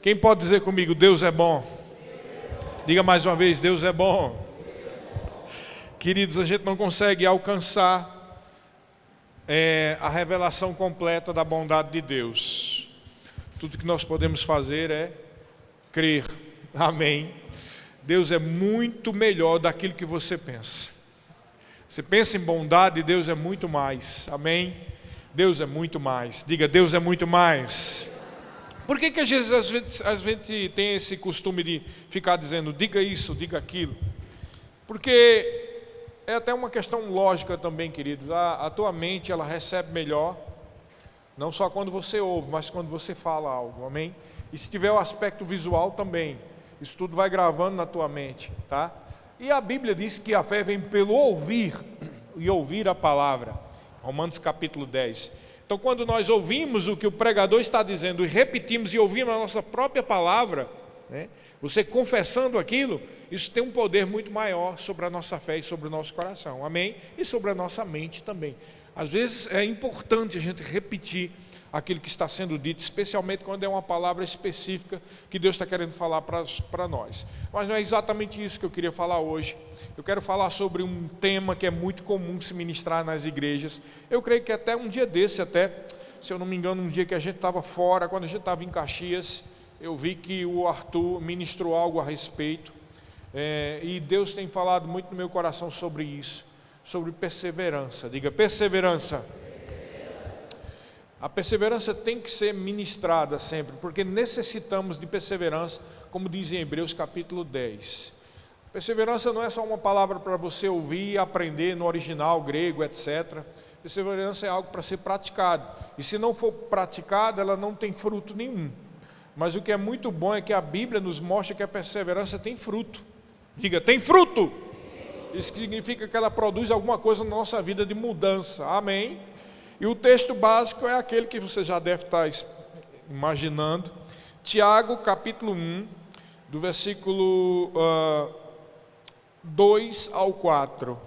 Quem pode dizer comigo, Deus é bom? Diga mais uma vez, Deus é bom. Queridos, a gente não consegue alcançar a revelação completa da bondade de Deus. Tudo que nós podemos fazer é crer. Amém. Deus é muito melhor daquilo que você pensa. Você pensa em bondade, Deus é muito mais. Amém. Deus é muito mais. Diga, Deus é muito mais. Por que às vezes a gente tem esse costume de ficar dizendo, diga isso, diga aquilo? Porque é até uma questão lógica também, queridos. A tua mente, ela recebe melhor, não só quando você ouve, mas quando você fala algo, amém? E se tiver o aspecto visual também, isso tudo vai gravando na tua mente, tá? E a Bíblia diz que a fé vem pelo ouvir, e ouvir a palavra, Romanos capítulo 10. Então, quando nós ouvimos o que o pregador está dizendo e repetimos e ouvimos a nossa própria palavra, né, você confessando aquilo, isso tem um poder muito maior sobre a nossa fé e sobre o nosso coração, amém? E sobre a nossa mente também. Às vezes é importante a gente repetir aquilo que está sendo dito, especialmente quando é uma palavra específica que Deus está querendo falar para nós. Mas não é exatamente isso que eu queria falar hoje. Eu quero falar sobre um tema que é muito comum se ministrar nas igrejas. Eu creio que até um dia desse, se eu não me engano, um dia que a gente estava fora, quando a gente estava em Caxias, eu vi que o Arthur ministrou algo a respeito, e Deus tem falado muito no meu coração sobre isso, sobre perseverança. Diga, perseverança. A perseverança tem que ser ministrada sempre, porque necessitamos de perseverança, como diz em Hebreus capítulo 10. Perseverança não é só uma palavra para você ouvir e aprender no original grego, etc. Perseverança é algo para ser praticado, e se não for praticada, ela não tem fruto nenhum. Mas o que é muito bom é que a Bíblia nos mostra que a perseverança tem fruto. Diga, tem fruto! Isso significa que ela produz alguma coisa na nossa vida de mudança, amém? E o texto básico é aquele que você já deve estar imaginando. Tiago, capítulo 1, do versículo 2 ao 4.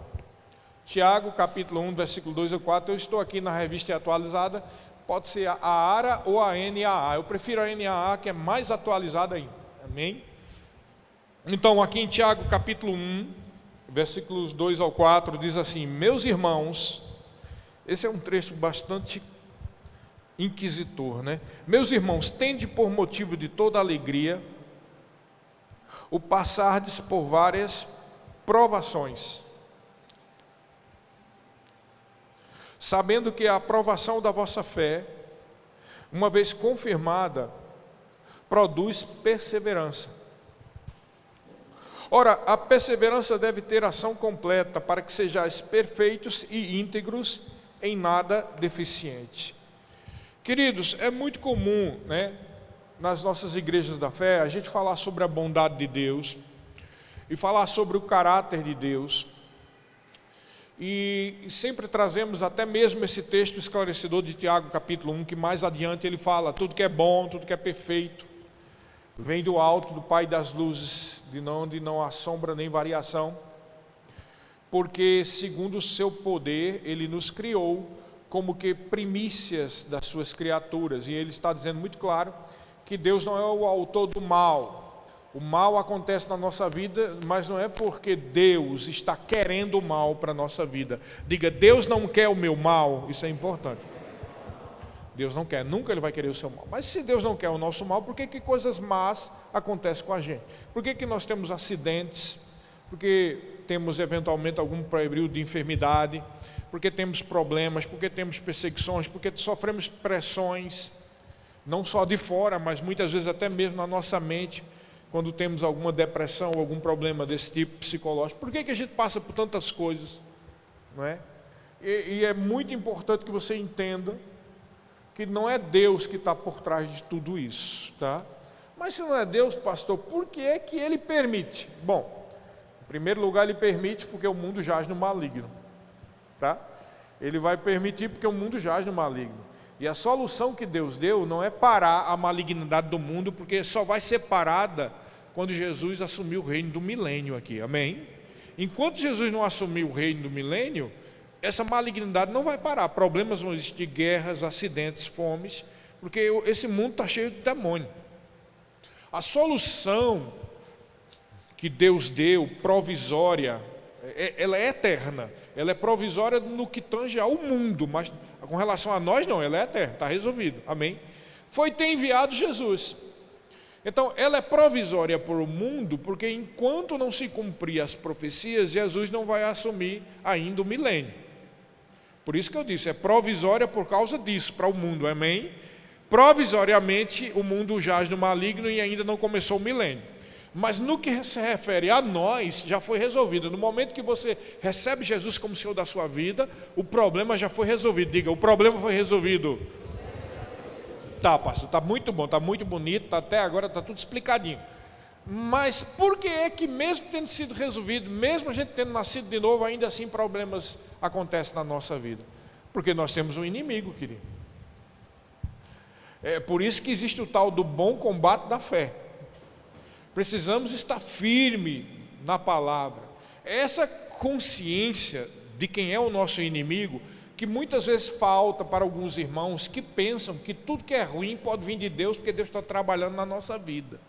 Tiago, capítulo 1, versículo 2 ao 4. Eu estou aqui na revista atualizada. Pode ser a ARA ou a NAA. Eu prefiro a NAA, que é mais atualizada ainda. Amém? Então, aqui em Tiago, capítulo 1, versículos 2 ao 4, diz assim: meus irmãos... Esse é um trecho bastante inquisitor, né? Meus irmãos, tende por motivo de toda alegria o passardes por várias provações, sabendo que a aprovação da vossa fé, uma vez confirmada, produz perseverança. Ora, a perseverança deve ter ação completa, para que sejais perfeitos e íntegros, em nada deficiente. Queridos, é muito comum, né, nas nossas igrejas da fé, a gente falar sobre a bondade de Deus, e falar sobre o caráter de Deus, e sempre trazemos até mesmo esse texto esclarecedor de Tiago capítulo 1, que mais adiante ele fala, tudo que é bom, tudo que é perfeito, vem do alto, do Pai das luzes, de onde não há sombra nem variação, porque segundo o seu poder, ele nos criou como que primícias das suas criaturas, e ele está dizendo muito claro, que Deus não é o autor do mal. O mal acontece na nossa vida, mas não é porque Deus está querendo o mal para a nossa vida. Diga, Deus não quer o meu mal, isso é importante. Deus não quer, nunca Ele vai querer o seu mal. Mas se Deus não quer o nosso mal, por que coisas más acontecem com a gente? Por que nós temos acidentes? Porque temos eventualmente algum período de enfermidade, porque temos problemas, porque temos perseguições, porque sofremos pressões, não só de fora, mas muitas vezes até mesmo na nossa mente, quando temos alguma depressão ou algum problema desse tipo psicológico. Por que a gente passa por tantas coisas? Não é? E é muito importante que você entenda que não é Deus que está por trás de tudo isso, tá? Mas se não é Deus, pastor, por que é que Ele permite? Bom, em primeiro lugar, Ele permite porque o mundo jaz no maligno, tá? Ele vai permitir porque o mundo jaz no maligno. E a solução que Deus deu não é parar a malignidade do mundo, porque só vai ser parada quando Jesus assumir o reino do milênio aqui, amém? Enquanto Jesus não assumir o reino do milênio, essa malignidade não vai parar, problemas vão existir, guerras, acidentes, fomes, porque esse mundo está cheio de demônio. A solução que Deus deu, provisória, ela é eterna. Ela é provisória no que tange ao mundo, mas com relação a nós não, ela é eterna, está resolvido, amém? Foi ter enviado Jesus. Então, ela é provisória para o mundo, porque enquanto não se cumprir as profecias, Jesus não vai assumir ainda o milênio. Por isso que eu disse, é provisória por causa disso, para o mundo, amém? Provisoriamente, o mundo jaz no maligno e ainda não começou o milênio. Mas no que se refere a nós, já foi resolvido. No momento que você recebe Jesus como Senhor da sua vida, o problema já foi resolvido. Diga, o problema foi resolvido. Tá, pastor, tá muito bom, tá muito bonito, tá, até agora tá tudo explicadinho. Mas por que é que mesmo tendo sido resolvido, mesmo a gente tendo nascido de novo, ainda assim problemas acontecem na nossa vida? Porque nós temos um inimigo, querido. É por isso que existe o tal do bom combate da fé. Precisamos estar firme na palavra. Essa consciência de quem é o nosso inimigo, que muitas vezes falta para alguns irmãos que pensam que tudo que é ruim pode vir de Deus, porque Deus está trabalhando na nossa vida.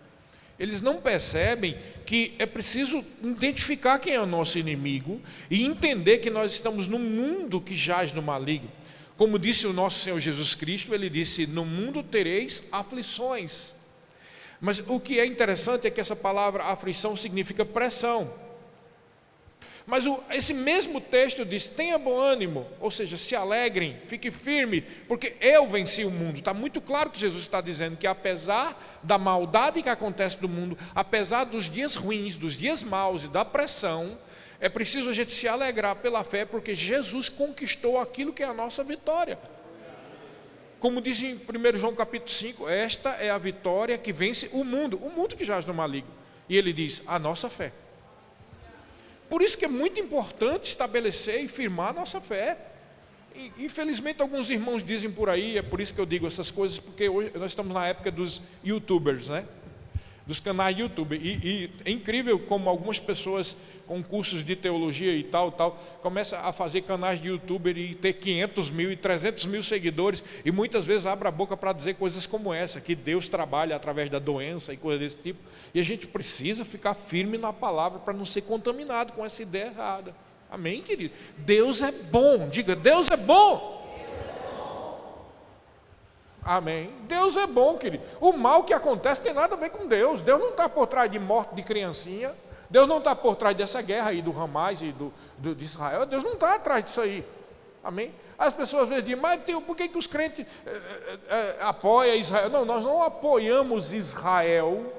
Eles não percebem que é preciso identificar quem é o nosso inimigo e entender que nós estamos num mundo que jaz no maligno. Como disse o nosso Senhor Jesus Cristo, ele disse, no mundo tereis aflições. Mas o que é interessante é que essa palavra aflição significa pressão. Mas esse mesmo texto diz, tenha bom ânimo, ou seja, se alegrem, fique firme, porque eu venci o mundo. Está muito claro que Jesus está dizendo que apesar da maldade que acontece no mundo, apesar dos dias ruins, dos dias maus e da pressão, é preciso a gente se alegrar pela fé, porque Jesus conquistou aquilo que é a nossa vitória. Como diz em 1 João capítulo 5, esta é a vitória que vence o mundo que jaz no maligno. E ele diz, a nossa fé. Por isso que é muito importante estabelecer e firmar a nossa fé. Infelizmente alguns irmãos dizem por aí, é por isso que eu digo essas coisas, porque hoje nós estamos na época dos youtubers, né? Dos canais de YouTube, e é incrível como algumas pessoas com cursos de teologia e tal, começam a fazer canais de youtuber e ter 500 mil e 300 mil seguidores, e muitas vezes abre a boca para dizer coisas como essa, que Deus trabalha através da doença e coisas desse tipo, e a gente precisa ficar firme na palavra para não ser contaminado com essa ideia errada, amém, querido? Deus é bom, diga, Deus é bom. Amém. Deus é bom, querido. O mal que acontece tem nada a ver com Deus. Deus não está por trás de morte de criancinha. Deus não está por trás dessa guerra aí do Hamas e de Israel. Deus não está atrás disso aí. Amém. As pessoas às vezes dizem, mas por que os crentes apoiam Israel? Não, nós não apoiamos Israel,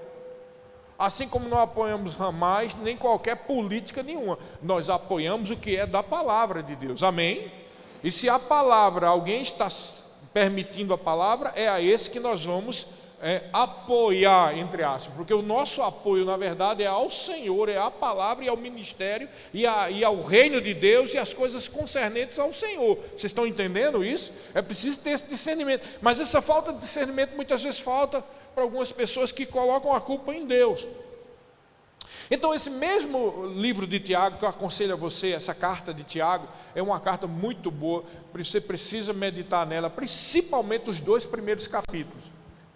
assim como não apoiamos Hamas, nem qualquer política nenhuma. Nós apoiamos o que é da palavra de Deus. Amém. E se a palavra, alguém está permitindo a palavra, é a esse que nós vamos apoiar, entre aspas, porque o nosso apoio na verdade é ao Senhor, é à palavra e ao ministério e ao reino de Deus e às coisas concernentes ao Senhor. Vocês estão entendendo isso? É preciso ter esse discernimento, mas essa falta de discernimento muitas vezes falta para algumas pessoas que colocam a culpa em Deus. Então esse mesmo livro de Tiago, que eu aconselho a você, essa carta de Tiago, é uma carta muito boa, você precisa meditar nela, principalmente os 2 primeiros capítulos.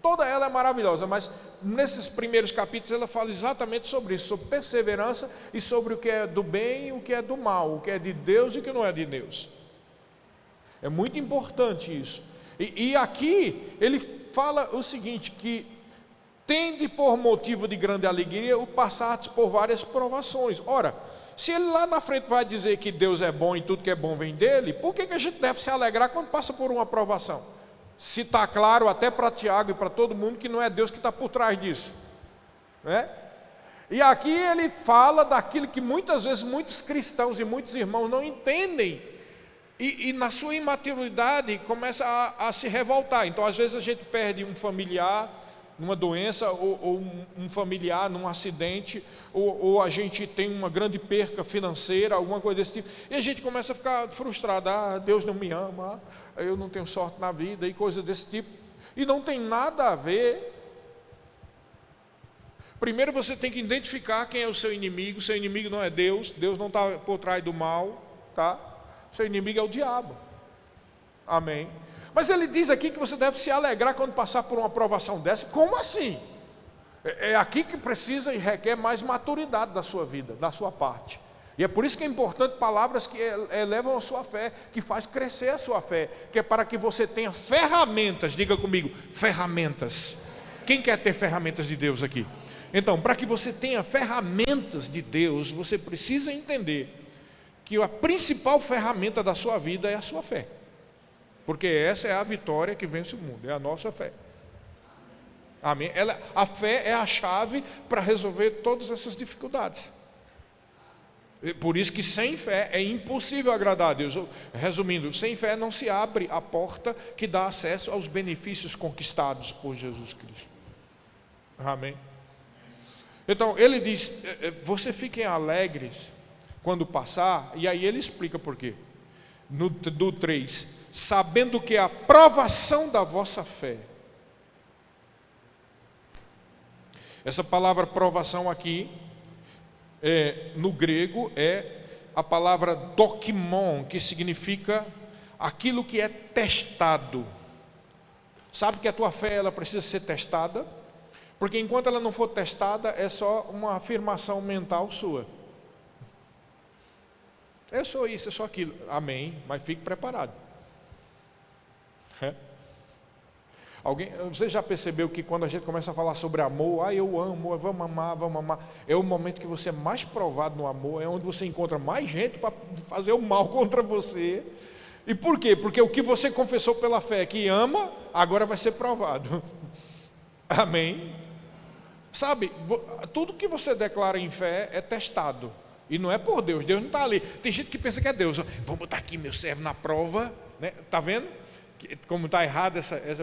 Toda ela é maravilhosa, mas nesses primeiros capítulos ela fala exatamente sobre isso, sobre perseverança e sobre o que é do bem e o que é do mal, o que é de Deus e o que não é de Deus. É muito importante isso. E aqui ele fala o seguinte, que tende por motivo de grande alegria o passar por várias provações. Ora, se ele lá na frente vai dizer que Deus é bom e tudo que é bom vem dele, por que a gente deve se alegrar quando passa por uma provação? Se está claro até para Tiago e para todo mundo que não é Deus que está por trás disso, né? E aqui ele fala daquilo que muitas vezes muitos cristãos e muitos irmãos não entendem, e na sua imaturidade começa a se revoltar. Então às vezes a gente perde um familiar numa doença, ou um familiar num acidente, ou a gente tem uma grande perca financeira, alguma coisa desse tipo, e a gente começa a ficar frustrado, Deus não me ama, eu não tenho sorte na vida, e coisa desse tipo, e não tem nada a ver. Primeiro você tem que identificar quem é o seu inimigo não é Deus, Deus não está por trás do mal, tá? Seu inimigo é o diabo, amém? Mas ele diz aqui que você deve se alegrar quando passar por uma provação dessa. Como assim? É aqui que precisa e requer mais maturidade da sua vida, da sua parte. E é por isso que é importante palavras que elevam a sua fé, que faz crescer a sua fé, que é para que você tenha ferramentas, diga comigo, ferramentas. Quem quer ter ferramentas de Deus aqui? Então, para que você tenha ferramentas de Deus, você precisa entender que a principal ferramenta da sua vida é a sua fé. Porque essa é a vitória que vence o mundo, é a nossa fé. Amém? A fé é a chave para resolver todas essas dificuldades. Por isso que sem fé é impossível agradar a Deus. Resumindo, sem fé não se abre a porta que dá acesso aos benefícios conquistados por Jesus Cristo. Amém? Então ele diz, você fiquem alegres quando passar, e aí ele explica por quê. Do 3, sabendo que a provação da vossa fé. Essa palavra provação aqui, no grego, é a palavra dokimon, que significa aquilo que é testado. Sabe que a tua fé ela precisa ser testada? Porque enquanto ela não for testada, é só uma afirmação mental sua. É só isso, é só aquilo. Amém, mas fique preparado. Você já percebeu que quando a gente começa a falar sobre amor, eu amo, vamos amar, é o momento que você é mais provado no amor, é onde você encontra mais gente para fazer o mal contra você. E por quê? Porque o que você confessou pela fé que ama, agora vai ser provado. Amém? Sabe, tudo que você declara em fé é testado. E não é por Deus, Deus não está ali. Tem gente que pensa que é Deus. Vamos botar aqui meu servo na prova, né? Está vendo? Como está errado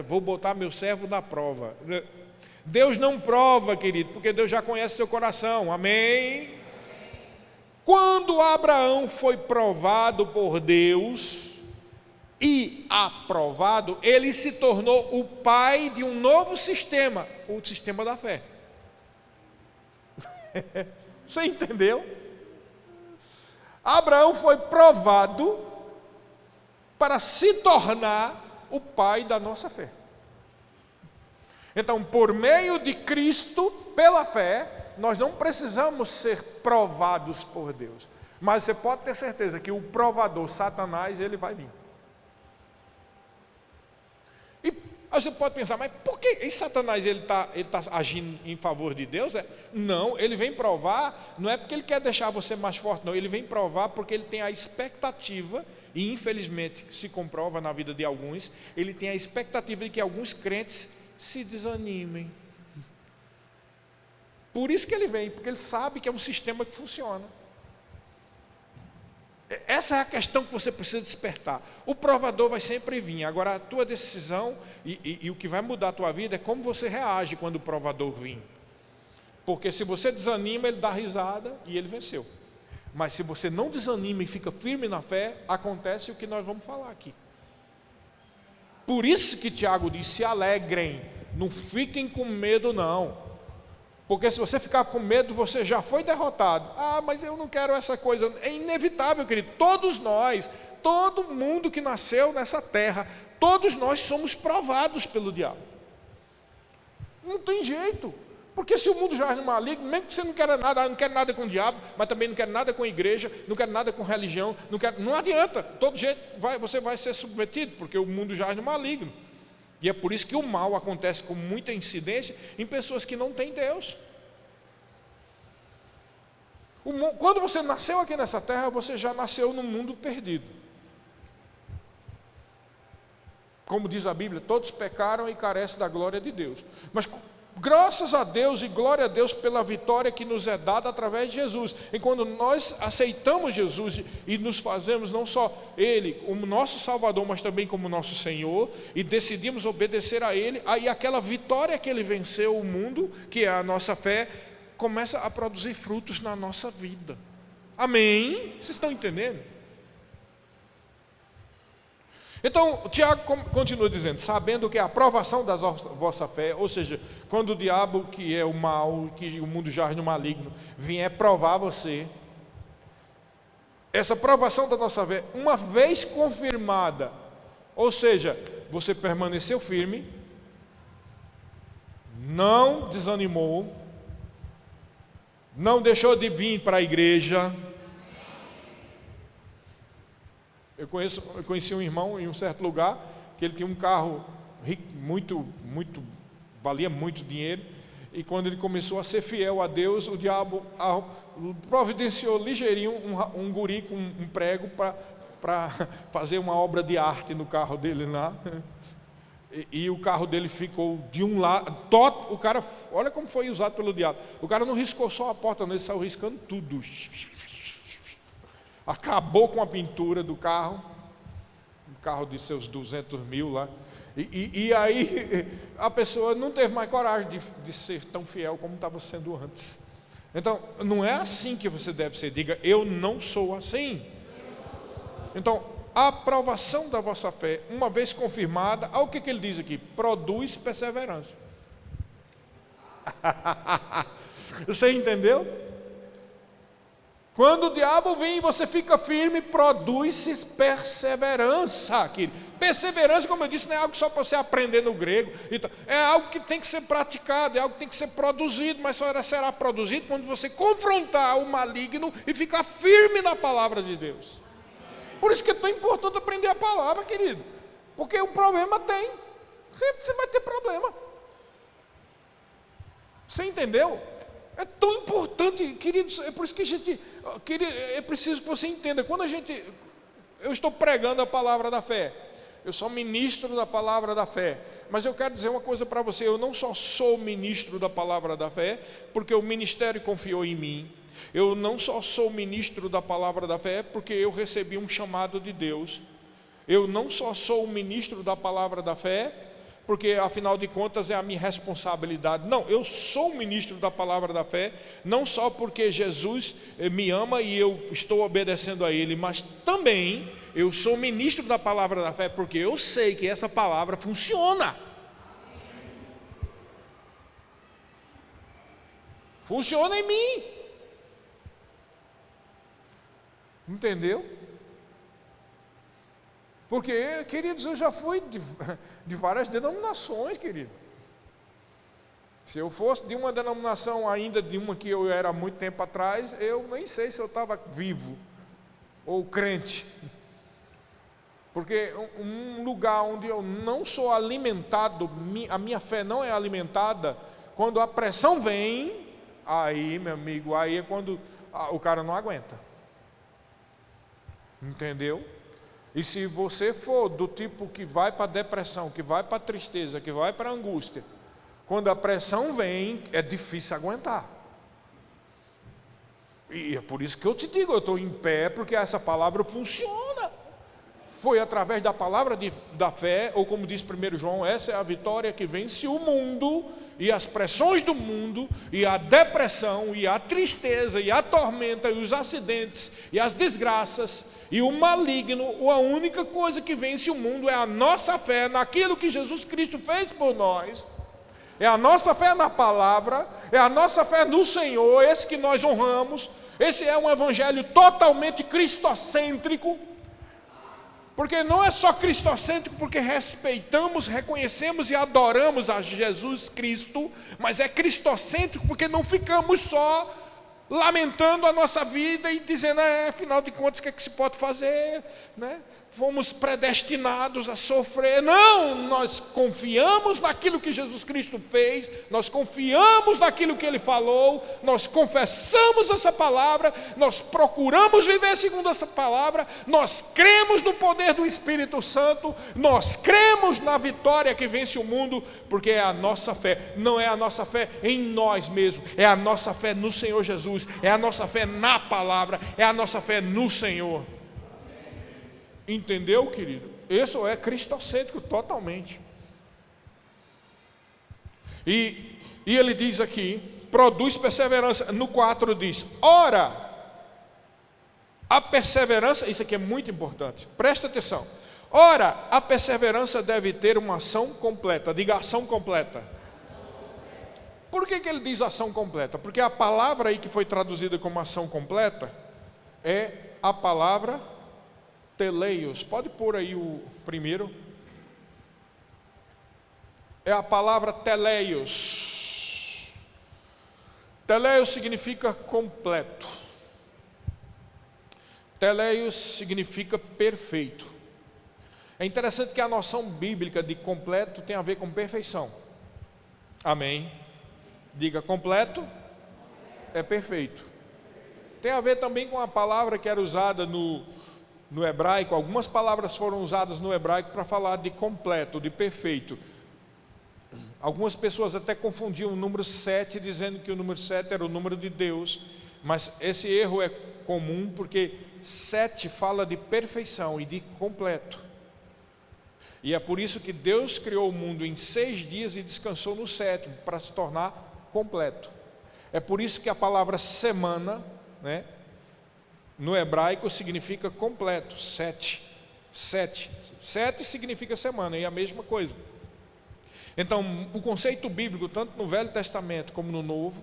vou botar meu servo na prova. Deus não prova, querido, porque Deus já conhece seu coração. Amém? Quando Abraão foi provado por Deus e aprovado, ele se tornou o pai de um novo sistema, o sistema da fé. Você entendeu? Abraão foi provado para se tornar o pai da nossa fé. Então, por meio de Cristo, pela fé, nós não precisamos ser provados por Deus. Mas você pode ter certeza que o provador, Satanás, ele vai vir. E você pode pensar, mas por que Satanás ele tá agindo em favor de Deus? Não, ele vem provar, não é porque ele quer deixar você mais forte, não. Ele vem provar porque ele tem a expectativa, e infelizmente se comprova na vida de alguns, ele tem a expectativa de que alguns crentes se desanimem. Por isso que ele vem, porque ele sabe que é um sistema que funciona. Essa é a questão que você precisa despertar. O provador vai sempre vir. Agora a tua decisão e o que vai mudar a tua vida é como você reage quando o provador vir. Porque se você desanima, ele dá risada e ele venceu. Mas se você não desanima e fica firme na fé, acontece o que nós vamos falar aqui. Por isso que Tiago diz, se alegrem, não fiquem com medo não. Porque se você ficar com medo, você já foi derrotado. Mas eu não quero essa coisa. É inevitável, querido. Todos nós, todo mundo que nasceu nessa terra, todos nós somos provados pelo diabo. Não tem jeito. Porque se o mundo já é maligno, mesmo que você não queira nada, não quero nada com o diabo, mas também não quero nada com a igreja, não quero nada com religião, não adianta. Todo jeito você vai ser submetido, porque o mundo já é maligno. E é por isso que o mal acontece com muita incidência em pessoas que não têm Deus. Quando você nasceu aqui nessa terra, você já nasceu num mundo perdido. Como diz a Bíblia, todos pecaram e carecem da glória de Deus. Mas graças a Deus e glória a Deus pela vitória que nos é dada através de Jesus. E quando nós aceitamos Jesus e nos fazemos não só Ele como nosso Salvador, mas também como nosso Senhor, e decidimos obedecer a Ele, aí aquela vitória que Ele venceu o mundo, que é a nossa fé, começa a produzir frutos na nossa vida. Amém? Vocês estão entendendo? Então, Tiago continua dizendo, sabendo que a aprovação da vossa fé, ou seja, quando o diabo, que é o mal, que o mundo jaz no maligno, vier provar você, essa aprovação da nossa fé, uma vez confirmada, ou seja, você permaneceu firme, não desanimou, não deixou de vir para a igreja. Eu conheci um irmão em um certo lugar, que ele tinha um carro rico, valia muito dinheiro, e quando ele começou a ser fiel a Deus, o diabo providenciou ligeirinho um guri com um prego para fazer uma obra de arte no carro dele lá, e o carro dele ficou de um lado, o cara, olha como foi usado pelo diabo, o cara não riscou só a porta, não, ele saiu riscando tudo, acabou com a pintura do carro, um carro de seus 200 mil lá, e aí a pessoa não teve mais coragem de ser tão fiel como estava sendo antes. Então, não é assim que você deve ser, diga, eu não sou assim. Então, a aprovação da vossa fé, uma vez confirmada, olha o que ele diz aqui, produz perseverança. Você entendeu? Quando o diabo vem e você fica firme, produz perseverança, querido. Perseverança, como eu disse, não é algo só para você aprender no grego, então, é algo que tem que ser praticado, é algo que tem que ser produzido, mas só será produzido quando você confrontar o maligno e ficar firme na palavra de Deus. Por isso que é tão importante aprender a palavra, querido, porque um problema tem, sempre você vai ter problema. Você entendeu? É tão importante, queridos, é por isso que a gente, é preciso que você entenda, quando eu estou pregando a palavra da fé, eu sou ministro da palavra da fé, mas eu quero dizer uma coisa para você, eu não só sou ministro da palavra da fé, porque o ministério confiou em mim, eu não só sou ministro da palavra da fé, porque eu recebi um chamado de Deus, eu não só sou ministro da palavra da fé, porque afinal de contas é a minha responsabilidade. Não, eu sou ministro da palavra da fé, não só porque Jesus me ama e eu estou obedecendo a Ele, mas também eu sou ministro da palavra da fé, porque eu sei que essa palavra funciona. Funciona em mim. Entendeu? Porque, queridos, eu já fui de várias denominações, querido. Se eu fosse de uma denominação ainda, de uma que eu era há muito tempo atrás, eu nem sei se eu estava vivo ou crente. Porque um lugar onde eu não sou alimentado, a minha fé não é alimentada, quando a pressão vem, aí, meu amigo, aí é quando o cara não aguenta. Entendeu? E se você for do tipo que vai para a depressão, que vai para a tristeza, que vai para a angústia, quando a pressão vem, é difícil aguentar. E é por isso que eu te digo, eu estou em pé, porque essa palavra funciona. Foi através da palavra da fé, ou como diz 1 João, essa é a vitória que vence o mundo, e as pressões do mundo, e a depressão, e a tristeza, e a tormenta, e os acidentes, e as desgraças, e o maligno. A única coisa que vence o mundo é a nossa fé naquilo que Jesus Cristo fez por nós, é a nossa fé na palavra, é a nossa fé no Senhor, esse que nós honramos. Esse é um evangelho totalmente cristocêntrico, porque não é só cristocêntrico porque respeitamos, reconhecemos e adoramos a Jesus Cristo, mas é cristocêntrico porque não ficamos só lamentando a nossa vida e dizendo, afinal de contas, o que é que se pode fazer, né? Fomos predestinados a sofrer. Não, nós confiamos naquilo que Jesus Cristo fez, nós confiamos naquilo que Ele falou, nós confessamos essa palavra, nós procuramos viver segundo essa palavra, nós cremos no poder do Espírito Santo, nós cremos na vitória que vence o mundo, porque é a nossa fé, não é a nossa fé em nós mesmos, é a nossa fé no Senhor Jesus, é a nossa fé na palavra, é a nossa fé no Senhor. Entendeu, querido? Isso é cristocêntrico totalmente. E ele diz aqui, produz perseverança. No 4 diz, ora, a perseverança, isso aqui é muito importante, presta atenção. Ora, a perseverança deve ter uma ação completa, diga ação completa. Por que ele diz ação completa? Porque a palavra aí que foi traduzida como ação completa é a palavra teleios. Pode pôr aí o primeiro. É a palavra teleios. Teleios significa completo. Teleios significa perfeito. É interessante que a noção bíblica de completo tem a ver com perfeição. Amém? Diga, completo é perfeito. Tem a ver também com a palavra que era usada no hebraico. Algumas palavras foram usadas no hebraico para falar de completo, de perfeito. Algumas pessoas até confundiam o número 7, dizendo que o número 7 era o número de Deus, mas esse erro é comum, porque 7 fala de perfeição e de completo. E é por isso que Deus criou o mundo em 6 dias e descansou no 7º, para se tornar completo. É por isso que a palavra semana, né, no hebraico significa completo, 7. 7 significa semana, e é a mesma coisa. Então, o conceito bíblico, tanto no Velho Testamento como no Novo,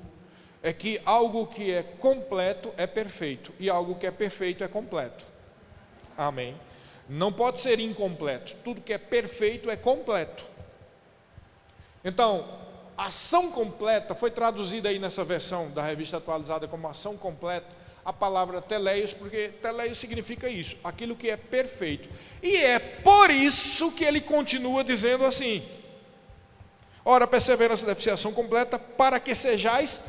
é que algo que é completo é perfeito, e algo que é perfeito é completo. Amém? Não pode ser incompleto. Tudo que é perfeito é completo. Então, ação completa foi traduzida aí nessa versão da revista atualizada como ação completa, a palavra teleios, porque teleios significa isso, aquilo que é perfeito. E é por isso que ele continua dizendo assim: ora, a perseverança deve ser ação completa, para que sejais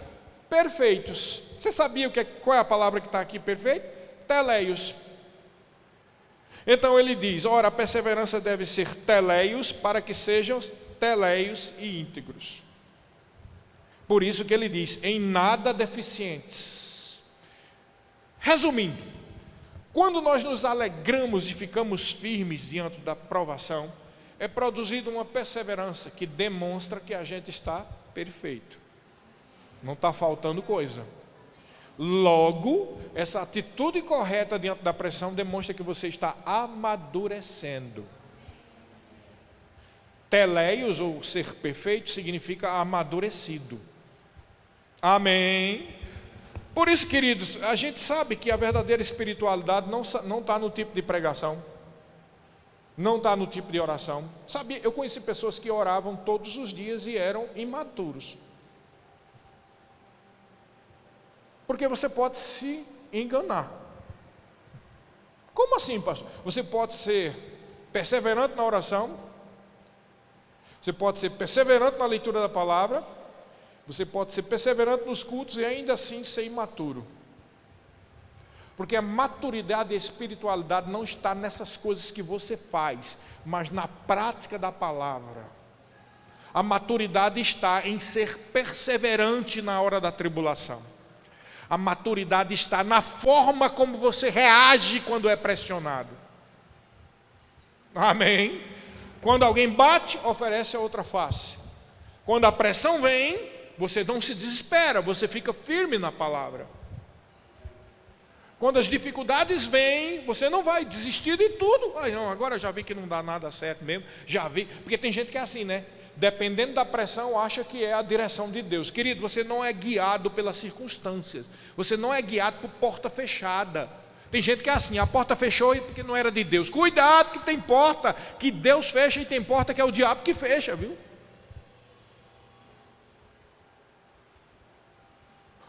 perfeitos. Você sabia qual é a palavra que está aqui, perfeito? Teleios. Então ele diz, ora, a perseverança deve ser teleios, para que sejam teleios e íntegros. Por isso que ele diz, em nada deficientes. Resumindo, quando nós nos alegramos e ficamos firmes diante da provação, é produzida uma perseverança que demonstra que a gente está perfeito. Não está faltando coisa. Logo, essa atitude correta diante da pressão demonstra que você está amadurecendo. Teleios, ou ser perfeito, significa amadurecido. Amém? Por isso, queridos, a gente sabe que a verdadeira espiritualidade não está no tipo de pregação, não está no tipo de oração. Sabia, eu conheci pessoas que oravam todos os dias e eram imaturos. Porque você pode se enganar. Como assim, pastor? Você pode ser perseverante na oração, você pode ser perseverante na leitura da palavra, você pode ser perseverante nos cultos e ainda assim ser imaturo. Porque a maturidade e a espiritualidade não está nessas coisas que você faz, mas na prática da palavra. A maturidade está em ser perseverante na hora da tribulação. A maturidade está na forma como você reage quando é pressionado. Amém? Quando alguém bate, oferece a outra face. Quando a pressão vem, você não se desespera, você fica firme na palavra. Quando as dificuldades vêm, você não vai desistir de tudo. Não, agora já vi que não dá nada certo mesmo, já vi. Porque tem gente que é assim, né? Dependendo da pressão, acha que é a direção de Deus. Querido, você não é guiado pelas circunstâncias. Você não é guiado por porta fechada. Tem gente que é assim, a porta fechou porque não era de Deus. Cuidado que tem porta que Deus fecha e tem porta que é o diabo que fecha, viu?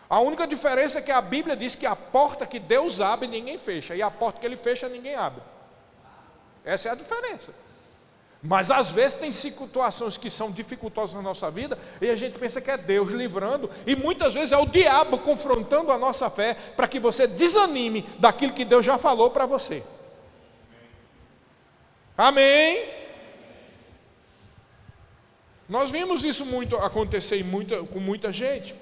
A única diferença é que a Bíblia diz que a porta que Deus abre, ninguém fecha. E a porta que Ele fecha, ninguém abre. Essa é a diferença. Mas às vezes tem situações que são dificultosas na nossa vida e a gente pensa que é Deus livrando, e muitas vezes é o diabo confrontando a nossa fé para que você desanime daquilo que Deus já falou para você. Amém? Nós vimos isso muito acontecer com muita gente.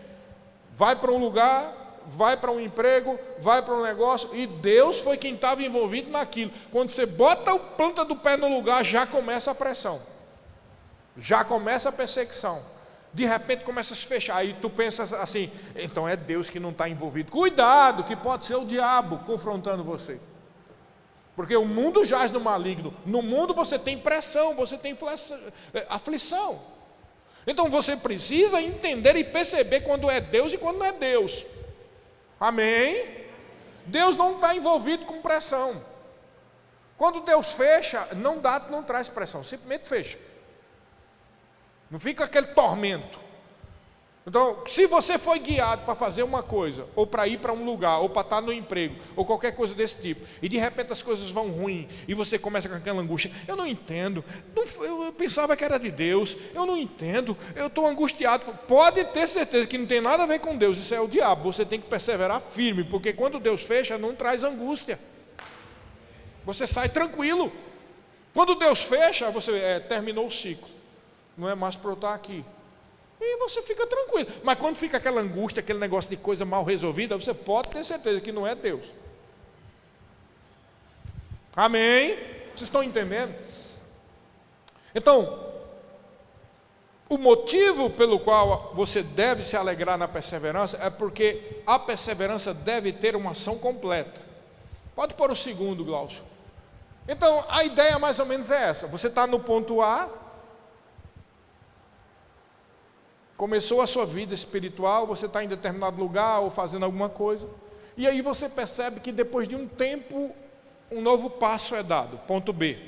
Vai para um lugar, vai para um emprego, vai para um negócio, e Deus foi quem estava envolvido naquilo. Quando você bota a planta do pé no lugar, já começa a pressão, já começa a perseguição, de repente começa a se fechar, aí tu pensas assim, então é Deus que não está envolvido. Cuidado, que pode ser o diabo confrontando você, porque o mundo jaz no maligno. No mundo você tem pressão, você tem aflição. Então você precisa entender e perceber quando é Deus e quando não é Deus. Amém? Deus não está envolvido com pressão. Quando Deus fecha, não traz pressão, simplesmente fecha. Não fica aquele tormento. Então, se você foi guiado para fazer uma coisa, ou para ir para um lugar, ou para estar no emprego, ou qualquer coisa desse tipo, e de repente as coisas vão ruim, e você começa com aquela angústia, eu não entendo, eu pensava que era de Deus, eu não entendo, eu estou angustiado. Pode ter certeza que não tem nada a ver com Deus, isso é o diabo. Você tem que perseverar firme, porque quando Deus fecha, não traz angústia. Você sai tranquilo. Quando Deus fecha, você terminou o ciclo, não é mais para eu estar aqui. E você fica tranquilo. Mas quando fica aquela angústia, aquele negócio de coisa mal resolvida, você pode ter certeza que não é Deus. Amém? Vocês estão entendendo? Então, o motivo pelo qual você deve se alegrar na perseverança é porque a perseverança deve ter uma ação completa. Pode pôr o segundo, Glaucio. Então, a ideia mais ou menos é essa. Você está no ponto A, começou a sua vida espiritual, você está em determinado lugar ou fazendo alguma coisa, e aí você percebe que depois de um tempo, um novo passo é dado, ponto B.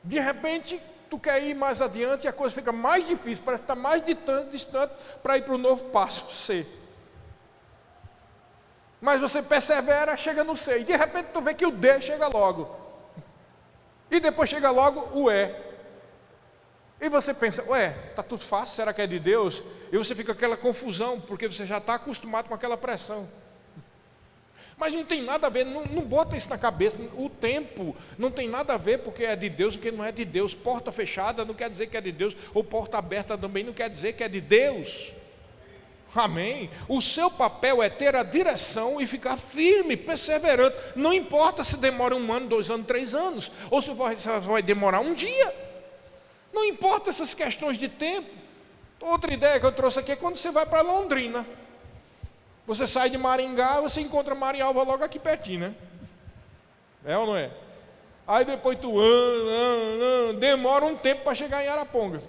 De repente, tu quer ir mais adiante e a coisa fica mais difícil, parece que está mais distante para ir para o novo passo, C. Mas você persevera, chega no C, e de repente tu vê que o D chega logo, e depois chega logo o E. E você pensa, está tudo fácil, será que é de Deus? E você fica com aquela confusão, porque você já está acostumado com aquela pressão. Mas não tem nada a ver, não bota isso na cabeça, o tempo não tem nada a ver porque é de Deus, porque não é de Deus. Porta fechada não quer dizer que é de Deus, ou porta aberta também não quer dizer que é de Deus. Amém? O seu papel é ter a direção e ficar firme, perseverando. Não importa se demora 1 ano, 2 anos, 3 anos, ou se vai demorar um dia. Não importa essas questões de tempo. Outra ideia que eu trouxe aqui é quando você vai para Londrina. Você sai de Maringá, você encontra Marialva logo aqui pertinho, né? É ou não é? Aí depois tu demora um tempo para chegar em Araponga.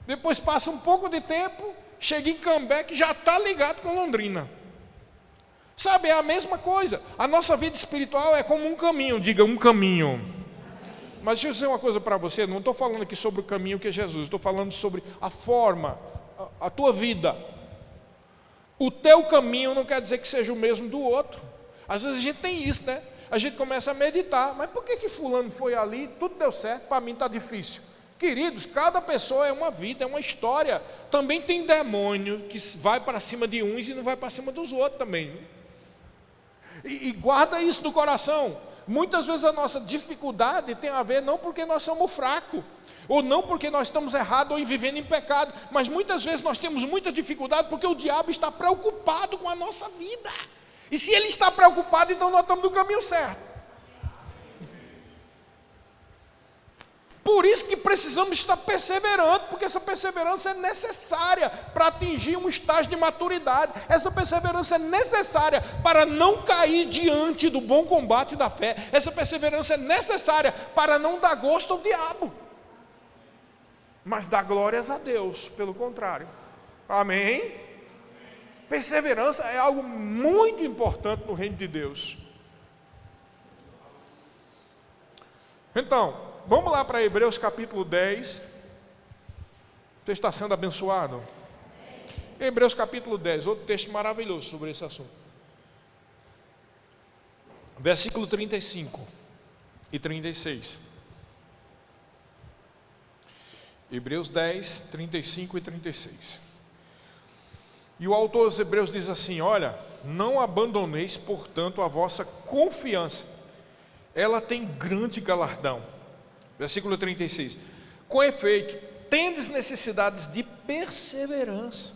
Depois passa um pouco de tempo, chega em Cambé, que já está ligado com Londrina. Sabe, é a mesma coisa. A nossa vida espiritual é como um caminho, diga um caminho. Mas deixa eu dizer uma coisa para você, não estou falando aqui sobre o caminho que é Jesus, estou falando sobre a forma, a tua vida. O teu caminho não quer dizer que seja o mesmo do outro. Às vezes a gente tem isso, né? A gente começa a meditar, mas por que fulano foi ali, tudo deu certo, para mim está difícil? Queridos, cada pessoa é uma vida, é uma história. Também tem demônio que vai para cima de uns e não vai para cima dos outros também. E guarda isso no coração. Muitas vezes a nossa dificuldade tem a ver não porque nós somos fracos, ou não porque nós estamos errados ou vivendo em pecado, mas muitas vezes nós temos muita dificuldade porque o diabo está preocupado com a nossa vida. E se ele está preocupado, então nós estamos no caminho certo. Por isso que precisamos estar perseverando, porque essa perseverança é necessária para atingir um estágio de maturidade. Essa perseverança é necessária para não cair diante do bom combate da fé. Essa perseverança é necessária para não dar gosto ao diabo, mas dar glórias a Deus, pelo contrário. Amém? Perseverança é algo muito importante no reino de Deus. Então, vamos lá para Hebreus capítulo 10. Você está sendo abençoado? Hebreus capítulo 10, outro texto maravilhoso sobre esse assunto. Versículo 35 e 36. Hebreus 10, 35 e 36. E o autor dos Hebreus diz assim: olha, não abandoneis, portanto, a vossa confiança, ela tem grande galardão. Versículo 36. Com efeito, tendes necessidades de perseverança,